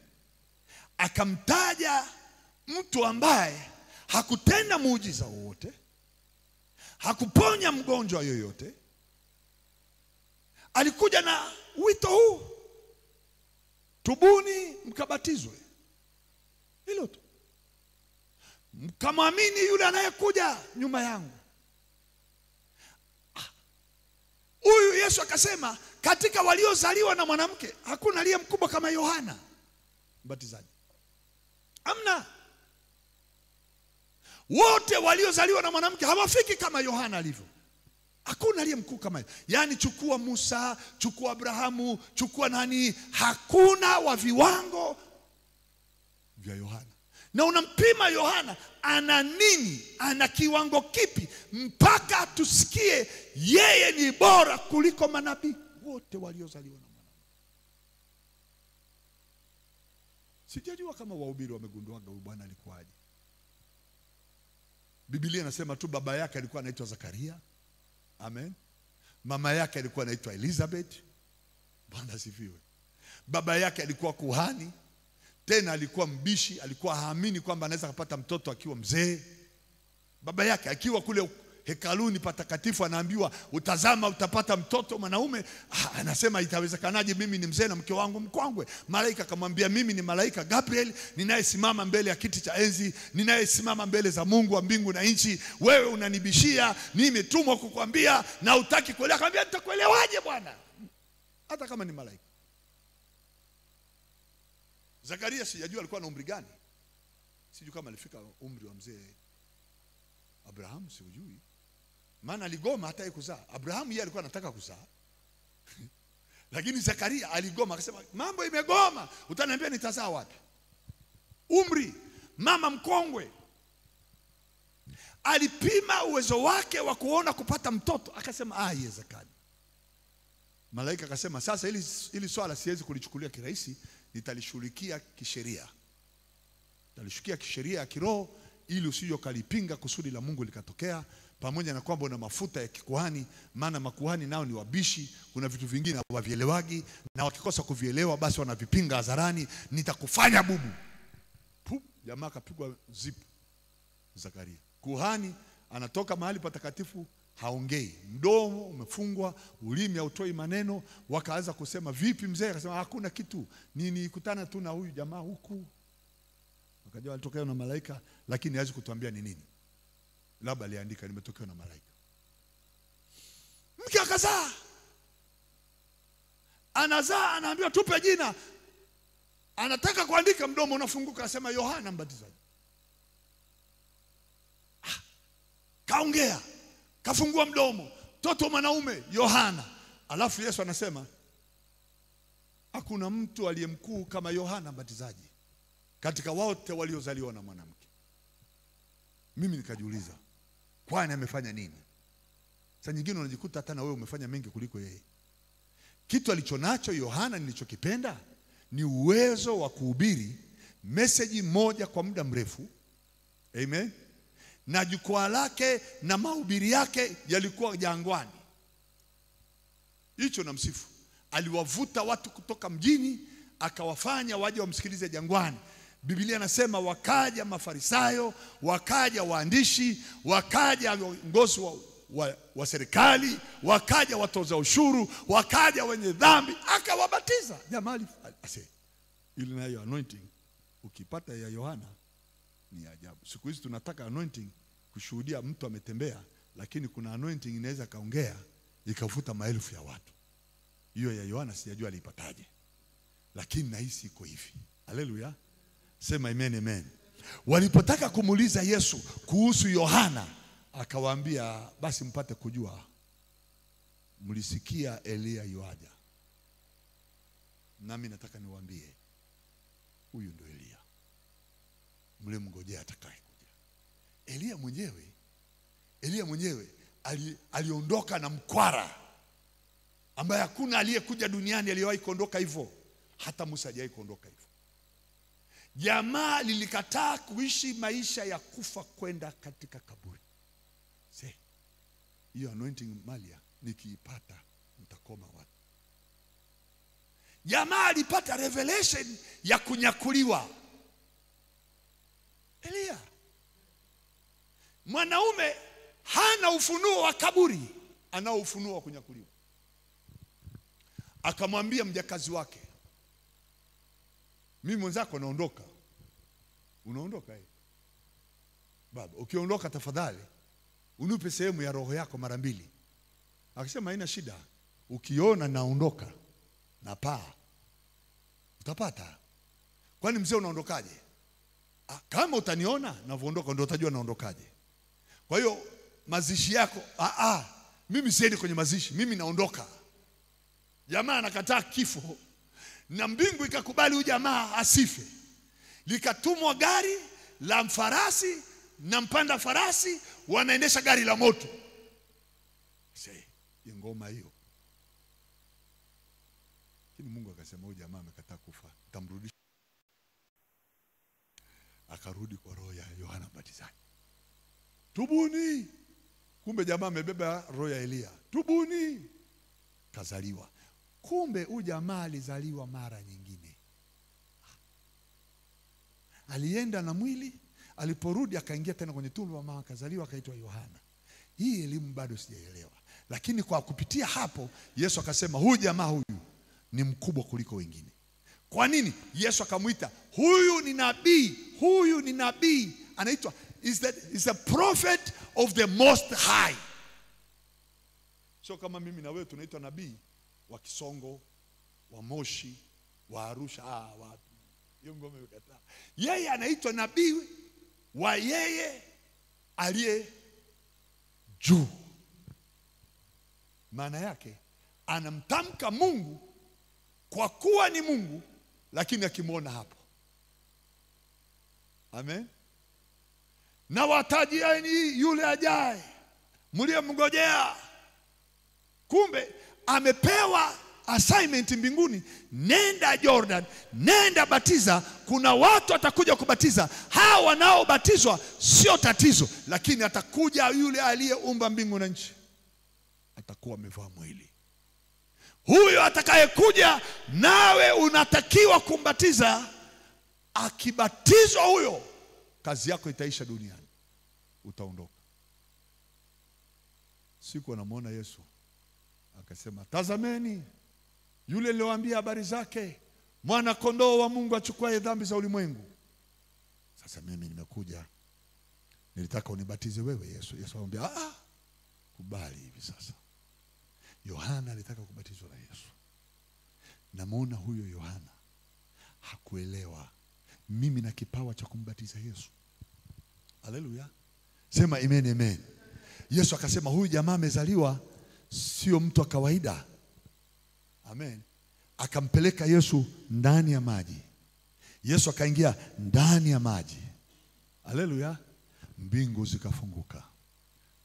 akamtaja mtu ambaye hakutenda muujiza wowote, hakuponya mgonjwa yoyote. Alikuja na wito huu, tubuni mkabatizwe. Hilo tu. Mkamwamini yule anayekuja nyuma yangu. Huyu Yesu akasema katika waliozaliwa na mwanamke hakuna aliye mkubwa kama Yohana. mbatizaji. Amna. Wote waliozaliwa na mwanamke hawafiki kama Yohana alivyo. Hakuna aliye mkuu kama yeye. Yaani chukua Musa, chukua Abrahamu, chukua nani, hakuna wa viwango vya Yohana. Na unampima Yohana ana nini, ana kiwango kipi mpaka tusikie yeye ni bora kuliko manabii wote waliozaliwa na mwanamke. Sijajua kama wahubiri wamegunduaga huyu bwana alikuwaje. Biblia inasema tu baba yake alikuwa anaitwa Zakaria. Amen. Mama yake alikuwa anaitwa Elizabeth. Bwana asifiwe. Baba yake alikuwa kuhani. Tena alikuwa mbishi, alikuwa haamini kwamba anaweza kupata mtoto akiwa mzee. Baba yake akiwa kule hekaluni patakatifu anaambiwa utazama utapata mtoto mwanaume. Anasema itawezekanaje, mimi ni mzee na mke wangu mkongwe. Malaika akamwambia, mimi ni malaika Gabriel ninayesimama mbele ya kiti cha enzi, ninayesimama mbele za Mungu wa mbingu na nchi. Wewe unanibishia, nimetumwa kukwambia na hutaki kuelewa. Akamwambia, nitakuelewaje bwana hata kama ni malaika? Zakaria sijajua alikuwa na umri gani. Sijui kama alifika umri wa mzee Abraham, sijui. Maana aligoma hata yeye kuzaa. Abraham yeye alikuwa anataka kuzaa. Lakini Zakaria aligoma, akasema mambo imegoma, utaniambia nitazaa wapi? Umri, mama mkongwe. Alipima uwezo wake wa kuona kupata mtoto, akasema yezekani. Malaika akasema, sasa ili swala siwezi kulichukulia kirahisi, nitalishughulikia kisheria. Nitalishughulikia kisheria ya kiroho ili usije kalipinga kusudi la Mungu likatokea, pamoja na kwamba una mafuta ya kikuhani, maana makuhani nao ni wabishi, kuna vitu vingine hawavielewagi, na wakikosa kuvielewa basi wanavipinga hadharani, nitakufanya bubu. Pup, jamaa kapigwa zipu. Zakaria kuhani anatoka mahali patakatifu, haongei, mdomo umefungwa, ulimi hautoi maneno. Wakaanza kusema, vipi mzee? Akasema hakuna kitu, nilikutana tu na huyu jamaa huku. Wakajua alitokewa na malaika, lakini hawezi kutuambia ni nini. Labda aliandika nimetokewa na malaika. Mke akazaa. Anazaa, anaambiwa tupe jina. Anataka kuandika, mdomo unafunguka, anasema Yohana Mbatizaji. Kaongea, kafungua mdomo, mtoto mwanaume Yohana. Alafu Yesu anasema hakuna mtu aliyemkuu kama Yohana Mbatizaji katika wote waliozaliwa na mwanamke. Mimi nikajiuliza, kwani amefanya nini? Sasa nyingine unajikuta hata na wewe umefanya mengi kuliko yeye. Kitu alichonacho Yohana nilichokipenda ni uwezo wa kuhubiri message moja kwa muda mrefu. Amen. Na jukwaa lake na mahubiri yake yalikuwa jangwani. Hicho namsifu. Aliwavuta watu kutoka mjini akawafanya waje wamsikilize jangwani. Biblia inasema wakaja Mafarisayo, wakaja waandishi, wakaja viongozi wa serikali, wakaja watoza ushuru, wakaja wenye dhambi, akawabatiza. Jamaa ase ile nayo anointing ukipata ya Yohana ni ajabu. Siku hizi tunataka anointing kushuhudia mtu ametembea, lakini kuna anointing inaweza kaongea ikavuta maelfu ya watu. Hiyo ya Yohana sijajua alipataje, lakini nahisi iko hivi. Haleluya. Sema amen, amen. Walipotaka kumuuliza Yesu kuhusu Yohana, akawaambia basi mpate kujua, mlisikia Elia yuaja, nami nataka niwaambie huyu ndio Elia mlimngojea atakaye kuja. Elia mwenyewe aliondoka na mkwara ambaye hakuna aliyekuja duniani aliyewahi kuondoka hivyo. Hata Musa hajawahi kuondoka hivyo. Jamaa lilikataa kuishi maisha ya kufa kwenda katika kaburi. Hiyo anointing malia nikiipata mtakoma watu. Jamaa alipata revelation ya kunyakuliwa. Elia mwanaume hana ufunuo wa kaburi, anao ufunuo wa kunyakuliwa. Akamwambia mjakazi wake, mimi mwenzako naondoka. Unaondoka baba, ukiondoka tafadhali unipe sehemu ya roho yako mara mbili. Akasema haina shida, ukiona naondoka na paa utapata. Kwani mzee unaondokaje? Kama utaniona navyoondoka ndio utajua naondokaje. Kwa hiyo mazishi yako, mimi siendi kwenye mazishi, mimi naondoka. Jamaa anakataa kifo na mbingu ikakubali huyu jamaa asife. Likatumwa gari la mfarasi na mpanda farasi wanaendesha gari la moto. Ngoma hiyo. Lakini Mungu akasema huyu jamaa amekataa kufa, nitamrudisha. Akarudi kwa roho ya Yohana Mbatizaji. Tubuni. Kumbe jamaa amebeba roho ya Elia. Tubuni. Kazaliwa. Kumbe huyu jamaa alizaliwa mara nyingine. Alienda na mwili, aliporudi akaingia tena kwenye tumbo la mama, akazaliwa, akaitwa Yohana. Hii elimu bado sijaelewa. Lakini kwa kupitia hapo Yesu akasema huyu jamaa huyu ni mkubwa kuliko wengine. Kwa nini? Yesu akamuita huyu ni nabii, huyu ni nabii. Anaitwa is a prophet of the most high. Sio kama mimi na wewe tunaitwa nabii wa Kisongo, wa Moshi, wa Arusha, wapi. Hiyo ngome imekataa. Yeye anaitwa nabii wa yeye aliye juu. Maana yake anamtamka Mungu kwa kuwa ni Mungu, lakini akimwona hapo. Amen. Na watajieni yule ajaye mliyemngojea. Kumbe amepewa assignment mbinguni, nenda Jordan, nenda batiza. Kuna watu atakuja kubatiza. Hao wanaobatizwa sio tatizo, lakini atakuja yule aliyeumba mbingu na nchi, atakuwa amevaa mwili. Huyo atakayekuja nawe unatakiwa kumbatiza. Akibatizwa huyo, kazi yako itaisha duniani, utaondoka. Siku anamuona Yesu akasema, tazameni yule niliyowaambia habari zake, mwana kondoo wa Mungu achukuaye dhambi za ulimwengu. Sasa mimi nimekuja, nilitaka unibatize wewe Yesu. Yesu akamwambia, kubali hivi sasa. Yohana alitaka kubatizwa na Yesu. Namuona huyo Yohana hakuelewa mimi na kipawa cha kumbatiza Yesu. Haleluya. Sema amen, amen. Yesu akasema huyu jamaa amezaliwa sio mtu wa kawaida. Amen. Akampeleka Yesu ndani ya maji. Yesu akaingia ndani ya maji. Haleluya. Mbingu zikafunguka.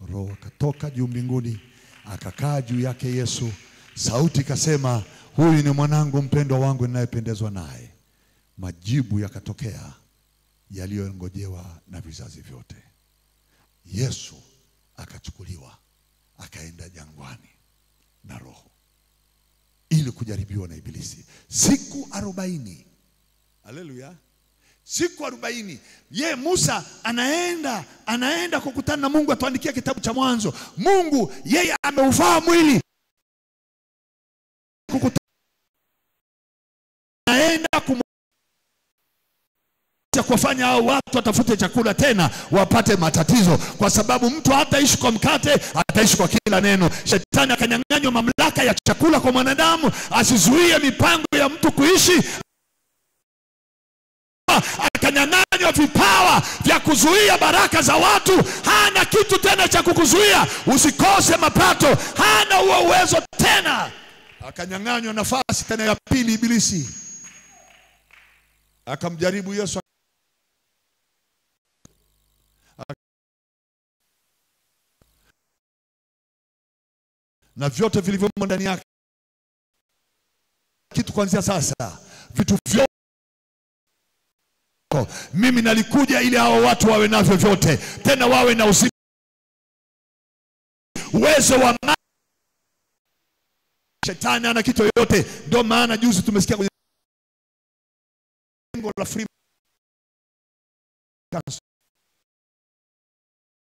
Roho akatoka juu mbinguni, akakaa juu yake Yesu. Sauti ikasema, huyu ni mwanangu mpendwa wangu ninayependezwa naye. Majibu yakatokea yaliyongojewa na vizazi vyote. Yesu akachukuliwa akaenda jangwani na Roho ili kujaribiwa na Ibilisi siku 40. Haleluya. Siku 40. Ye Musa anaenda kukutana na Mungu, atuandikia kitabu cha Mwanzo. Mungu yeye ameuvaa mwili anaenda kuwafanya hao watu watafute chakula tena wapate matatizo, kwa sababu mtu hataishi kwa mkate, ataishi kwa kila neno. Shetani akanyang'anywa mamlaka ya chakula kwa mwanadamu asizuie mipango ya mtu kuishi. Akanyang'anywa vipawa vya kuzuia baraka za watu. Hana kitu tena cha kukuzuia usikose mapato, hana huo uwezo tena. Akanyang'anywa nafasi tena ya pili Ibilisi. Akamjaribu Yesu na vyote vilivyomo ndani yake. Kitu kuanzia sasa, vitu vyote mimi nalikuja ili hao watu wawe navyo vyote, tena wawe na uwezo wa shetani ana kitu yote. Ndio maana juzi tumesikia kwenye jengo la Free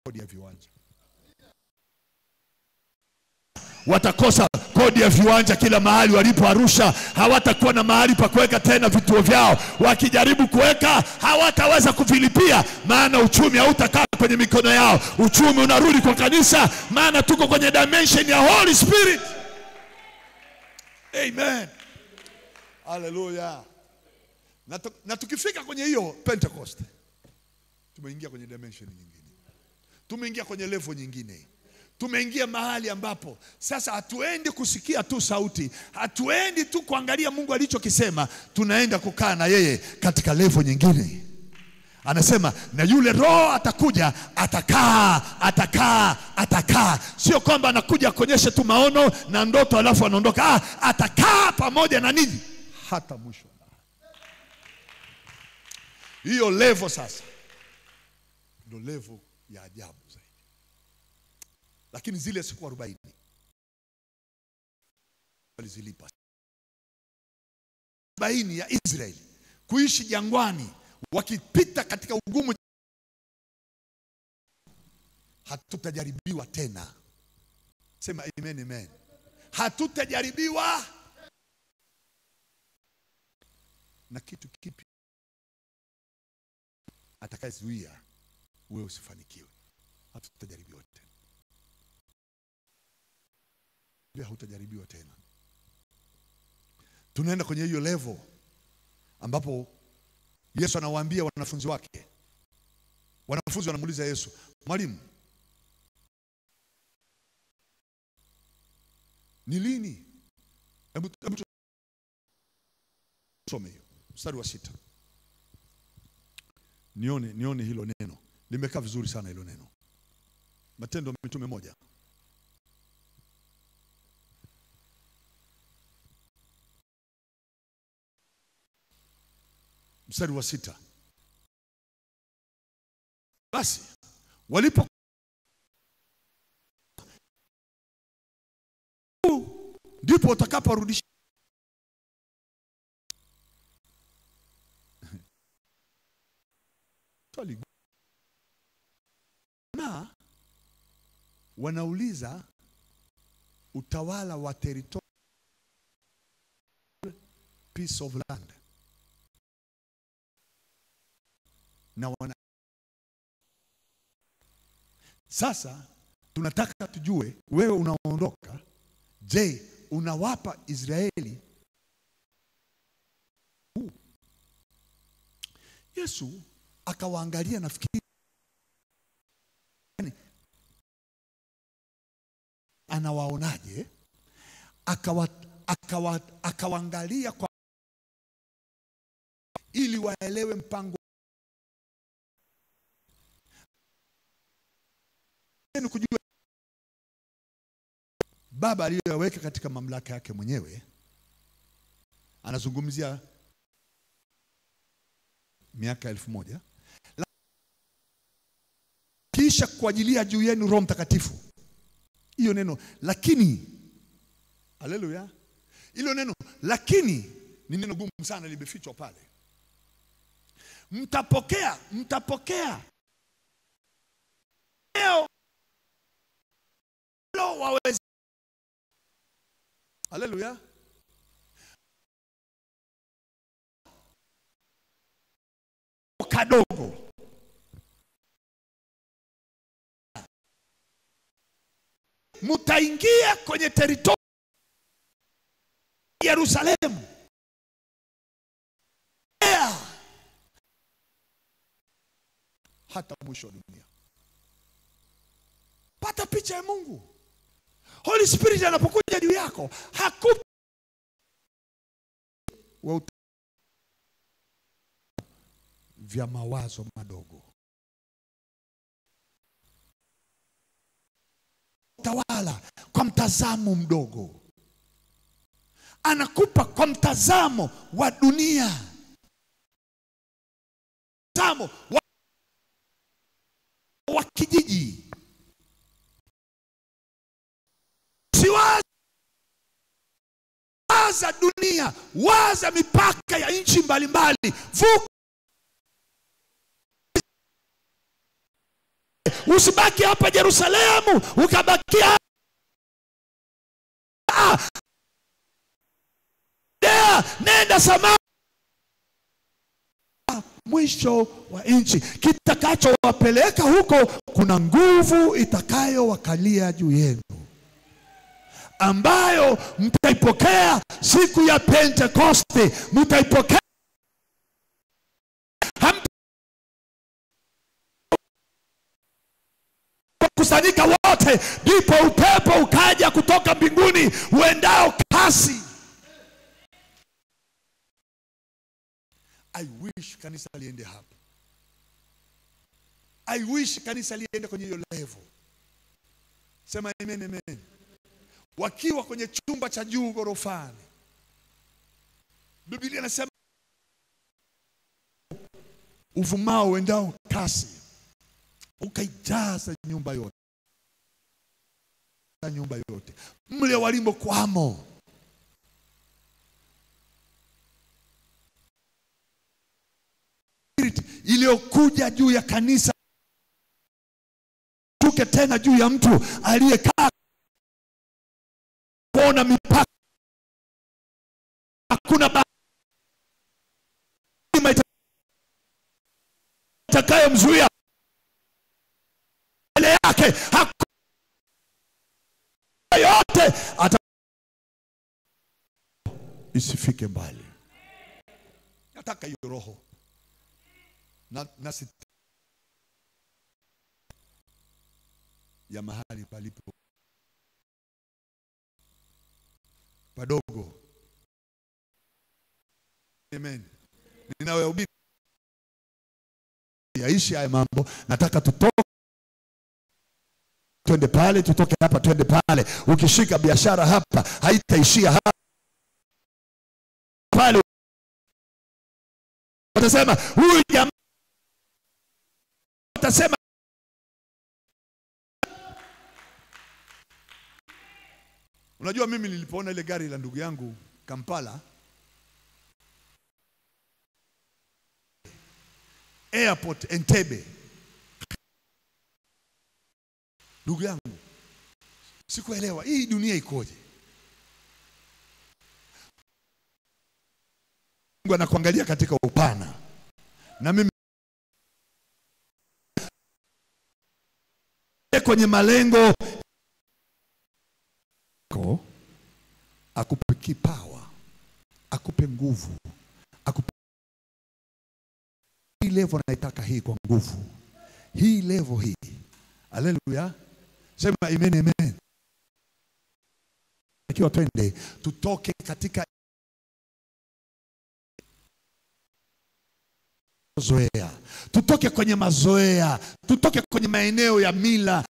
kodi ya viwanja. Watakosa kodi ya viwanja kila mahali walipo Arusha. Hawatakuwa na mahali pa kuweka tena vituo vyao. Wakijaribu kuweka hawataweza kuvilipia, maana uchumi hautakaa kwenye mikono yao. Uchumi unarudi kwa kanisa, maana tuko kwenye dimension ya Holy Spirit. Amen. Hallelujah. Na tukifika kwenye hiyo Pentecost, tumeingia kwenye dimension nyingine. Tumeingia kwenye level nyingine. Tumeingia mahali ambapo sasa hatuendi kusikia tu sauti, hatuendi tu kuangalia Mungu alichokisema, tunaenda kukaa na yeye katika level nyingine. Anasema na yule Roho atakuja, atakaa. Sio kwamba anakuja kuonyesha tu maono na ndoto alafu anaondoka. Atakaa pamoja na ninyi hata mwisho. Hiyo level sasa ndio level ya ajabu zaidi. Lakini zile siku 40 walizilipa. 40 ya Israeli kuishi jangwani wakipita katika ugumu. Hatutajaribiwa tena. Sema amen, amen. Hatutajaribiwa na kitu kipi atakayezuia wewe usifanikiwe. Hatutajaribiwa tena. Hautajaribiwa tena. Tunaenda kwenye hiyo level ambapo Yesu anawaambia wanafunzi wake. Wanafunzi wanamuuliza Yesu, "Mwalimu, ni lini?" Hebu some hiyo mstari wa 6. Nione hilo neno. Limekaa vizuri sana hilo neno. Matendo ya Mitume 1. Mstari wa 6. Basi walipo ndipo utakaporudisha na wanauliza utawala wa territory, piece of land, na sasa tunataka tujue wewe unaondoka, je, unawapa Israeli? Yesu akawaangalia, nafikiri anawaonaje, akawaangalia kwa ili waelewe mpango kujua Baba aliyoweka katika mamlaka yake mwenyewe. Anazungumzia miaka 1000 kisha kuajilia juu yenu Roho Mtakatifu. Hiyo neno lakini, haleluya, hilo neno lakini ni neno gumu sana, limefichwa pale. Mtapokea leo waweza, haleluya, kadogo mtaingia kwenye territory Yerusalemu hata mwisho wa dunia. Pata picha ya Mungu. Holy Spirit anapokuja juu yako hakupi vya mawazo madogo, tawala kwa mtazamo mdogo, anakupa kwa mtazamo wa dunia, mtazamo wa kijiji. Waza dunia, waza mipaka ya nchi mbalimbali. Usibaki hapa Yerusalemu, ukabakia nenda Samaria, mwisho wa nchi. Kitakachowapeleka huko, kuna nguvu itakayowakalia juu yenu, ambayo mtaipokea siku ya Pentekoste. Mtaipokea walipokusanyika wote, ndipo upepo ukaja kutoka mbinguni uendao kasi. I wish kanisa liende hapo. I wish kanisa liende kwenye hiyo level. Sema amen, amen. Wakiwa kwenye chumba cha juu gorofani, Biblia inasema uvumao uendao kasi ukaijaza nyumba yote. Nyumba yote mle walimo kwamo. Iliyokuja juu ya kanisa tuke tena juu ya mtu aliyekaa kuona mipaka. Hakuna itakayomzuia mbele yake. Hakuna yote isifike mbali. Nataka hiyo roho na ya mahali palipo padogo. Amen. Ninawahubiri yaishi haya mambo. Nataka tutoke, twende pale, tutoke hapa twende pale. Ukishika biashara hapa haitaishia hapa. Pale watasema huyu jamaa, watasema unajua mimi nilipoona ile gari la ndugu yangu Kampala airport Entebbe, ndugu yangu sikuelewa hii dunia ikoje. Mungu anakuangalia katika upana, na mimi kwenye malengo akupe kipawa, akupe nguvu, akupe hii level naitaka hii kwa nguvu. Hii level hii. Haleluya. Sema amen, amen. Ikiwa twende tutoke katika mazoea. Tutoke kwenye mazoea, tutoke kwenye maeneo ya mila.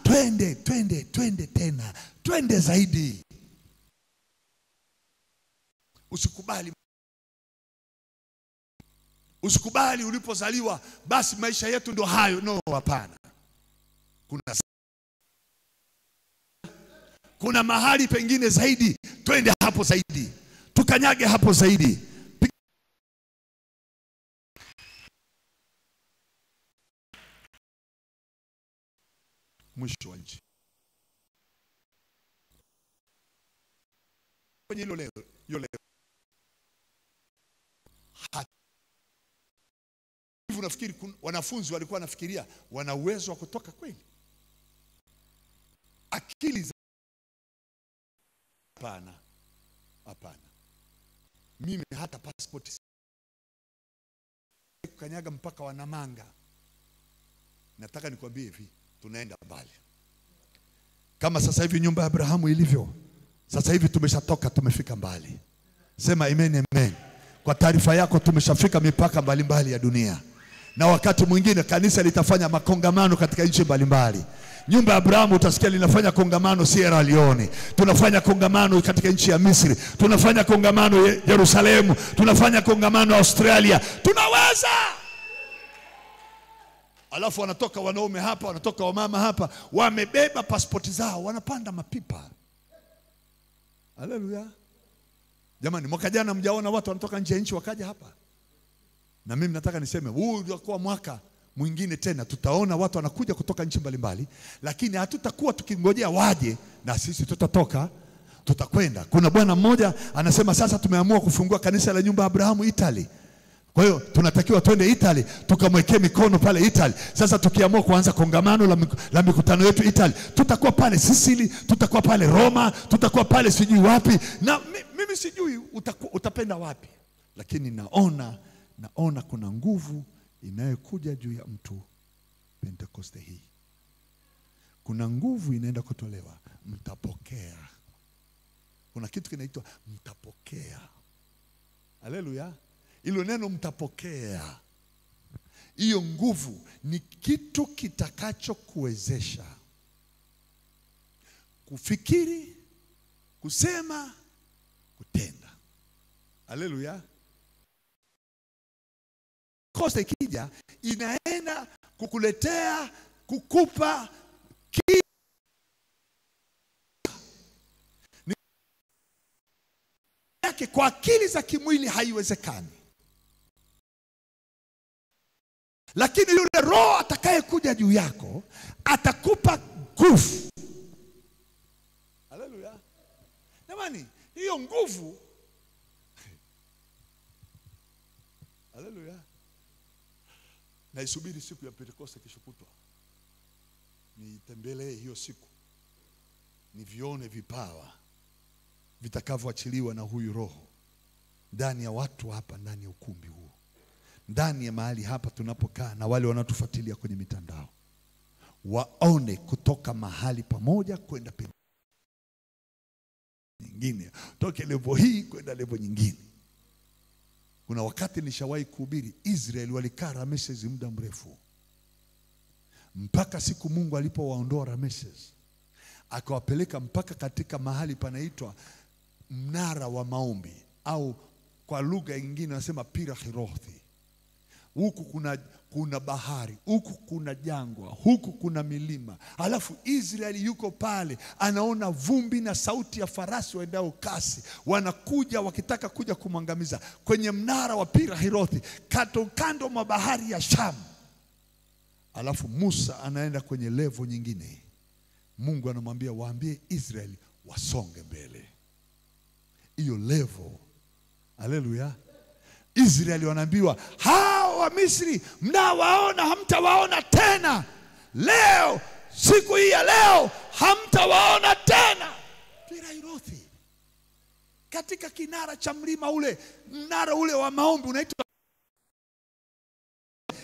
Twende tena. Twende zaidi. Usikubali ulipozaliwa basi maisha yetu ndio hayo. No, hapana. Kuna mahali pengine zaidi. Twende hapo zaidi. Tukanyage hapo zaidi. Mwisho wa nchi. Kwenye hilo leo. Hivi unafikiri wanafunzi walikuwa wanafikiria wana uwezo wa kutoka kweli? Akili za hapana. Mimi hata passport kukanyaga mpaka wa Namanga. Nataka nikwambie hivi, tunaenda mbali. Kama sasa hivi nyumba ya Abrahamu ilivyo, sasa hivi tumeshatoka, tumefika mbali. Sema amen, amen. Kwa taarifa yako tumeshafika mipaka mbalimbali ya dunia. Na wakati mwingine kanisa litafanya makongamano katika nchi mbalimbali. Nyumba ya Abrahamu utasikia linafanya kongamano Sierra Leone. Tunafanya kongamano katika nchi ya Misri. Tunafanya kongamano Yerusalemu. Tunafanya kongamano Australia. Tunaweza. Alafu wanatoka wanaume hapa, wanatoka wamama hapa, wamebeba pasipoti zao, wanapanda mapipa. Haleluya. Jamani, mwaka jana mjaona watu wanatoka nje ya nchi wakaja hapa? Na mimi nataka niseme huu utakuwa mwaka mwingine tena tutaona watu wanakuja kutoka nchi mbalimbali, lakini hatutakuwa tukingojea waje, na sisi tutatoka, tutakwenda. Kuna bwana mmoja anasema sasa tumeamua kufungua kanisa la nyumba ya Abrahamu Italy. Kwa hiyo tunatakiwa twende Italy, tukamwekee mikono pale Italy. Sasa tukiamua kuanza kongamano la mikutano yetu Italy, tutakuwa pale Sicily, tutakuwa pale Roma, tutakuwa pale sijui wapi. Na mimi sijui utapenda wapi. Lakini naona kuna nguvu inayokuja juu ya mtu Pentekoste hii. Kuna nguvu inaenda kutolewa, mtapokea. Kuna kitu kinaitwa mtapokea. Haleluya. Hilo neno mtapokea, hiyo nguvu ni kitu kitakacho kuwezesha kufikiri, kusema, kutenda. Haleluya. Kosa ikija inaenda kukuletea, kukupa yake. Kwa akili za kimwili haiwezekani, lakini yule Roho atakaye kuja juu yako atakupa nguvu. Haleluya. Jamani, hiyo nguvu, haleluya, naisubiri siku ya Pentekoste kesho kutwa. Nitembelee hiyo siku, nivione vipawa vitakavyoachiliwa na huyu Roho ndani ya watu hapa, ndani ya ukumbi huu, ndani ya mahali hapa tunapokaa, na wale wanatufuatilia kwenye mitandao waone kutoka mahali pamoja kwenda nyingine, toke level hii kwenda level nyingine. Kuna wakati nishawahi kuhubiri, Israeli walikaa Ramesses muda mrefu, mpaka siku Mungu alipowaondoa Ramesses akawapeleka mpaka katika mahali panaitwa mnara wa maombi, au kwa lugha nyingine wanasema Pirahirothi. Huku kuna bahari, huku kuna jangwa, huku kuna milima. Alafu Israeli yuko pale, anaona vumbi na sauti ya farasi waendao kasi, wanakuja wakitaka kuja kumwangamiza kwenye mnara wa Pirahirothi, kando mwa bahari ya Shamu. Alafu Musa anaenda kwenye levo nyingine. Mungu anamwambia waambie Israeli wasonge mbele. Hiyo levo, haleluya. Israeli wanaambiwa hao wa Misri mnawaona, hamtawaona tena. Leo, siku hii ya leo, hamtawaona tena. Pirahirothi, katika kinara cha mlima ule, mnara ule wa maombi unaitwa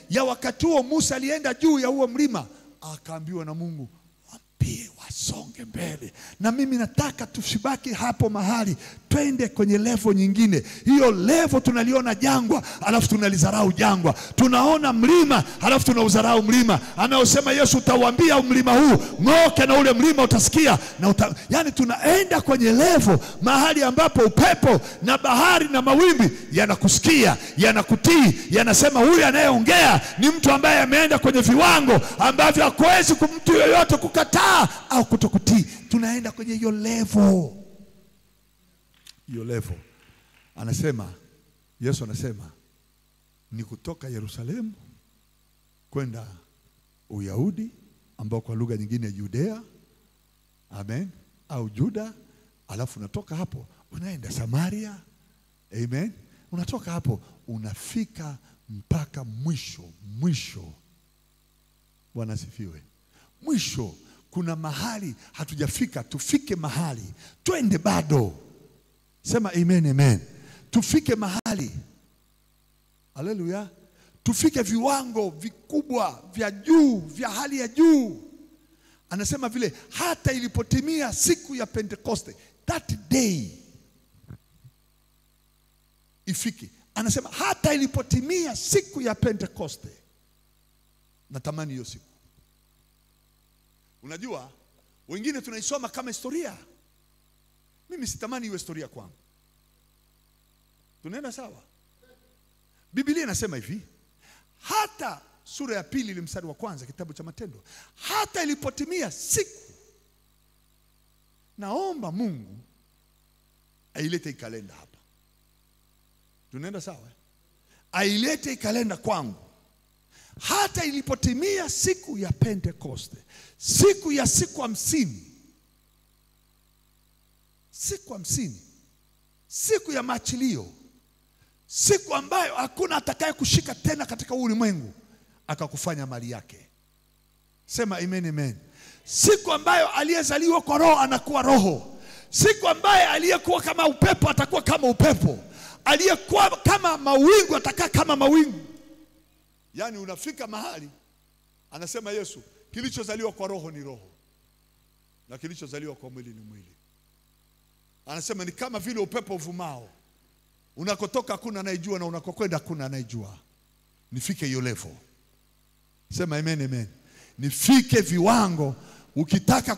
ya. Wakati huo Musa alienda juu ya huo mlima, akaambiwa na Mungu waambie wasonge mbele. Na mimi nataka tusibaki hapo mahali, twende kwenye level nyingine. Hiyo level tunaliona jangwa, alafu tunalizarau jangwa. Tunaona mlima, alafu tunauzarau mlima. Anaosema Yesu, utawaambia mlima huu ng'oke, na ule mlima utasikia na yani tunaenda kwenye level mahali ambapo upepo na bahari na mawimbi yanakusikia, yanakutii, yanasema huyu anayeongea ni mtu ambaye ameenda kwenye viwango ambavyo hakuwezi mtu yoyote kukataa au kutokutii. Tunaenda kwenye hiyo level. Hiyo level, anasema Yesu anasema ni kutoka Yerusalemu kwenda Uyahudi, ambao kwa lugha nyingine Judea, amen, au Juda. Alafu unatoka hapo unaenda Samaria, amen. Unatoka hapo unafika mpaka mwisho. Bwana asifiwe. Mwisho kuna mahali hatujafika, tufike mahali, twende bado. Sema amen, amen. Tufike mahali, haleluya, tufike viwango vikubwa vya juu, vya hali ya juu. Anasema vile hata ilipotimia siku ya Pentekoste, that day ifike. Anasema hata ilipotimia siku ya Pentekoste. Natamani hiyo siku. Unajua, wengine tunaisoma kama historia. Mimi sitamani iwe historia kwangu. Tunaenda sawa? Biblia inasema hivi, hata sura ya 2 mstari wa 1 kitabu cha Matendo, hata ilipotimia siku. Naomba Mungu ailete kalenda hapa. Tunaenda sawa? Ailete kalenda kwangu. Hata ilipotimia siku ya Pentekoste, siku ya siku 50. Siku 50. Siku ya maachilio. Siku ambayo hakuna atakaye kushika tena katika ulimwengu akakufanya mali yake. Sema amen, amen. Siku ambayo aliyezaliwa kwa roho anakuwa roho. Siku ambayo aliyekuwa kama upepo atakuwa kama upepo. Aliyekuwa kama mawingu atakaa kama mawingu. Yani unafika mahali Anasema Yesu, kilichozaliwa kwa roho ni roho, na kilichozaliwa kwa mwili ni mwili. Anasema ni kama vile upepo uvumao, unakotoka hakuna anayejua na unakokwenda hakuna anayejua. Nifike hiyo level. Sema amen, amen. Nifike viwango. Ukitaka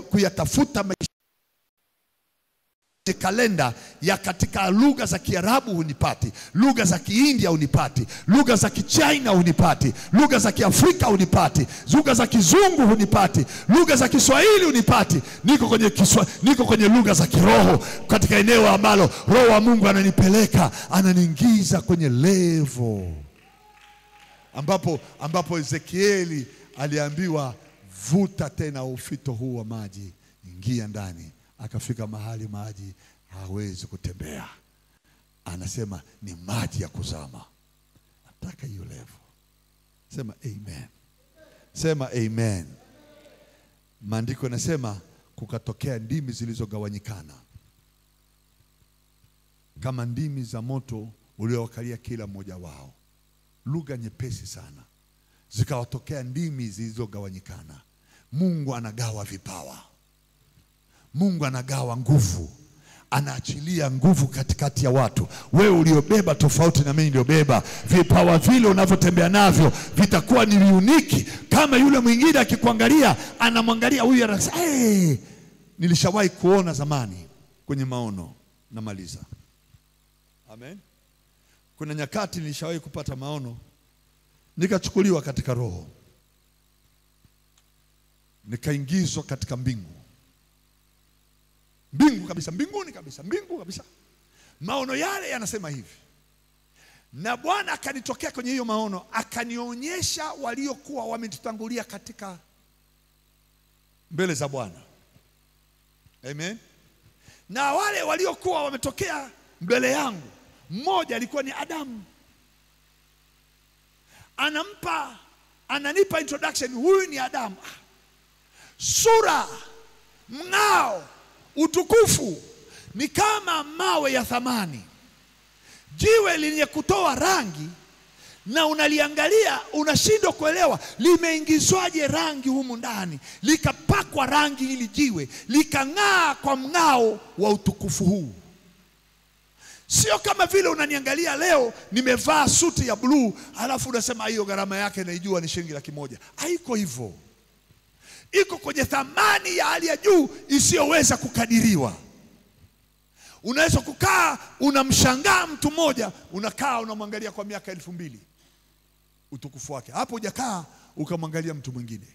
kuyatafuta kalenda ya katika lugha za Kiarabu hunipati, lugha za Kiindia hunipati, lugha za Kichina hunipati, lugha za Kiafrika hunipati, lugha za Kizungu hunipati, lugha za Kiswahili hunipati. Niko kwenye lugha za kiroho, katika eneo ambalo Roho wa Mungu ananipeleka, ananiingiza kwenye level ambapo Ezekieli aliambiwa, vuta tena ufito huu wa maji, ingia ndani. Akafika mahali maji hawezi kutembea. Anasema ni maji ya kuzama. Nataka hiyo level. Sema amen. Sema amen. Maandiko yanasema kukatokea ndimi zilizogawanyikana, kama ndimi za moto uliowakalia kila mmoja wao. Lugha nyepesi sana. Zikawatokea ndimi zilizogawanyikana. Mungu anagawa vipawa. Mungu anagawa nguvu. Anaachilia nguvu katikati ya watu. Wewe uliobeba tofauti na mimi niliobeba, vipawa vile unavyotembea navyo vitakuwa ni unique. Kama yule mwingine akikuangalia, anamwangalia huyu anasema, nilishawahi kuona zamani kwenye maono. Namaliza. Amen. Kuna nyakati nilishawahi kupata maono, nikachukuliwa katika roho, nikaingizwa katika mbingu kabisa, mbinguni kabisa, mbingu kabisa. Maono yale yanasema hivi, na Bwana akanitokea kwenye hiyo maono, akanionyesha waliokuwa wametutangulia katika mbele za Bwana. Amen. Na wale waliokuwa wametokea mbele yangu, mmoja alikuwa ni Adamu. Ananipa introduction, huyu ni Adamu. Sura, mng'ao, utukufu ni kama mawe ya thamani, jiwe lenye kutoa rangi, na unaliangalia unashindwa kuelewa limeingizwaje rangi humu ndani. Likapakwa rangi hili jiwe, likang'aa kwa mng'ao wa utukufu huu. Sio kama vile unaniangalia leo nimevaa suti ya blue, alafu unasema hiyo gharama yake naijua ni shilingi 100,000. Haiko hivyo. Iko kwenye thamani ya hali ya juu isiyoweza kukadiriwa. Unaweza kukaa unamshangaa mtu mmoja, unakaa unamwangalia kwa miaka 2000 utukufu wake. Hapo hujakaa ukamwangalia mtu mwingine.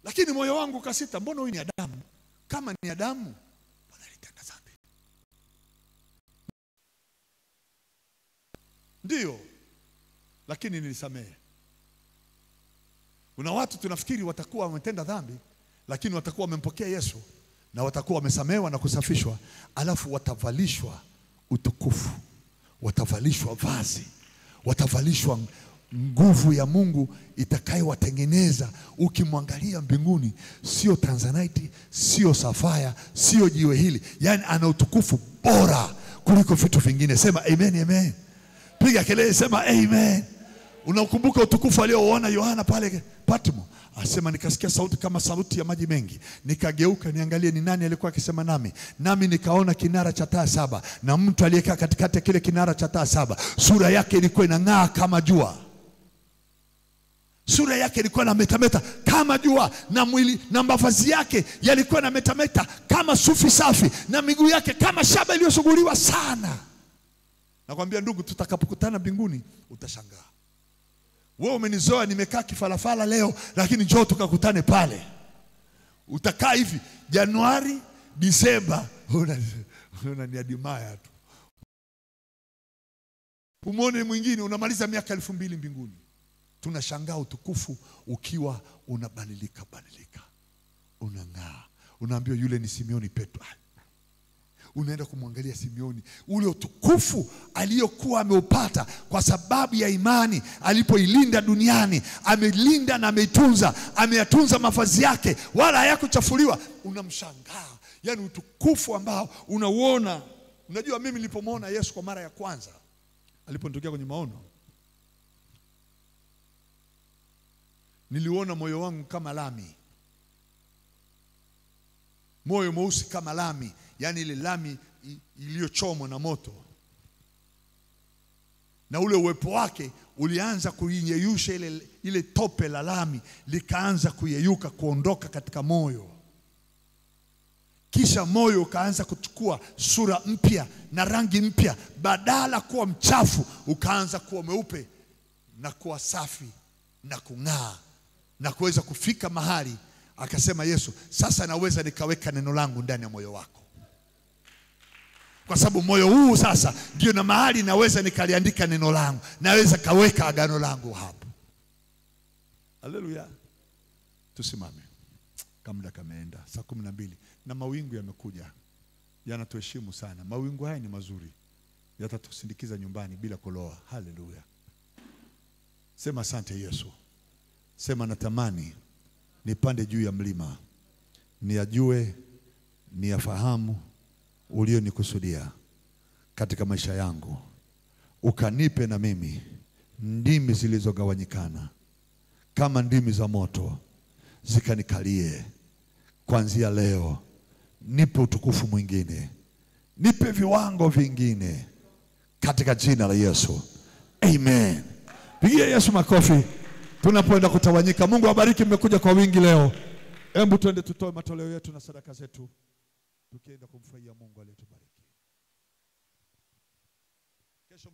Lakini moyo wangu ukasita, mbona huyu ni Adamu? Kama ni Adamu, mbona alitenda dhambi? Ndio, lakini nilisamehe. Kuna watu tunafikiri watakuwa wametenda dhambi, lakini watakuwa wamempokea Yesu na watakuwa wamesamehewa na kusafishwa, alafu watavalishwa utukufu, watavalishwa vazi, watavalishwa nguvu ya Mungu itakayowatengeneza. Ukimwangalia mbinguni, sio tanzanite, sio safaya, sio jiwe hili. Yani ana utukufu bora kuliko vitu vingine. Sema amen, amen. Piga kelele, sema amen. Unakumbuka utukufu alioona Yohana pale Patmo? Asema nikasikia sauti kama sauti ya maji mengi, nikageuka niangalie ni nani alikuwa akisema nami nikaona kinara cha taa 7, na mtu aliyekaa katikati ya kile kinara cha taa 7, sura yake ilikuwa inang'aa kama jua. Sura yake ilikuwa na metameta kama jua, na mwili na mavazi yake yalikuwa na metameta kama sufi safi, na miguu yake kama shaba iliyosuguliwa sana. Nakwambia ndugu, tutakapokutana mbinguni utashangaa. Wewe umenizoea nimekaa kifalafala leo, lakini njoo tukakutane pale. Utakaa hivi Januari, Disemba, unaniadimaya tu. Umone mwingine unamaliza miaka 2000 mbinguni. Tunashangaa utukufu ukiwa unabadilika, unang'aa. Unaambiwa yule ni Simeoni Petro. Unaenda kumwangalia Simeoni, ule utukufu aliyokuwa ameupata kwa sababu ya imani alipoilinda duniani. Amelinda na ameitunza, ameyatunza mavazi yake wala hayakuchafuliwa. Unamshangaa, yani utukufu ambao unauona. Unajua mimi nilipomwona Yesu kwa mara ya kwanza, aliponitokea kwenye maono, niliona moyo wangu kama lami, moyo mweusi kama lami, yani ile lami iliyochomwa na moto, na ule uwepo wake ulianza kuiyeyusha ile tope la lami, likaanza kuyeyuka kuondoka katika moyo. Kisha moyo ukaanza kuchukua sura mpya na rangi mpya, badala kuwa mchafu ukaanza kuwa mweupe na kuwa safi na kung'aa na kuweza kufika mahali. Akasema Yesu, sasa naweza nikaweka neno langu ndani ya moyo wako, kwa sababu moyo huu sasa ndio na mahali naweza nikaliandika neno langu, naweza kaweka agano langu hapo. Haleluya. Tusimame. Kamda kameenda saa 12 na mawingu yamekuja, yanatuheshimu sana. Mawingu haya ni mazuri, yatatusindikiza nyumbani bila kuloa. Haleluya. Sema asante Yesu. Sema natamani nipande juu ya mlima, niyajue, niyafahamu ulionikusudia katika maisha yangu. Ukanipe na mimi ndimi zilizogawanyikana kama ndimi za moto, zikanikalie kuanzia leo. Nipe utukufu mwingine, nipe viwango vingine katika jina la Yesu. Amen. Pigia Yesu makofi. Tunapoenda kutawanyika, Mungu awabariki, mmekuja kwa wingi leo. Hebu twende tutoe matoleo yetu na sadaka zetu, tukienda kumfurahia Mungu aliyetubariki. Kesho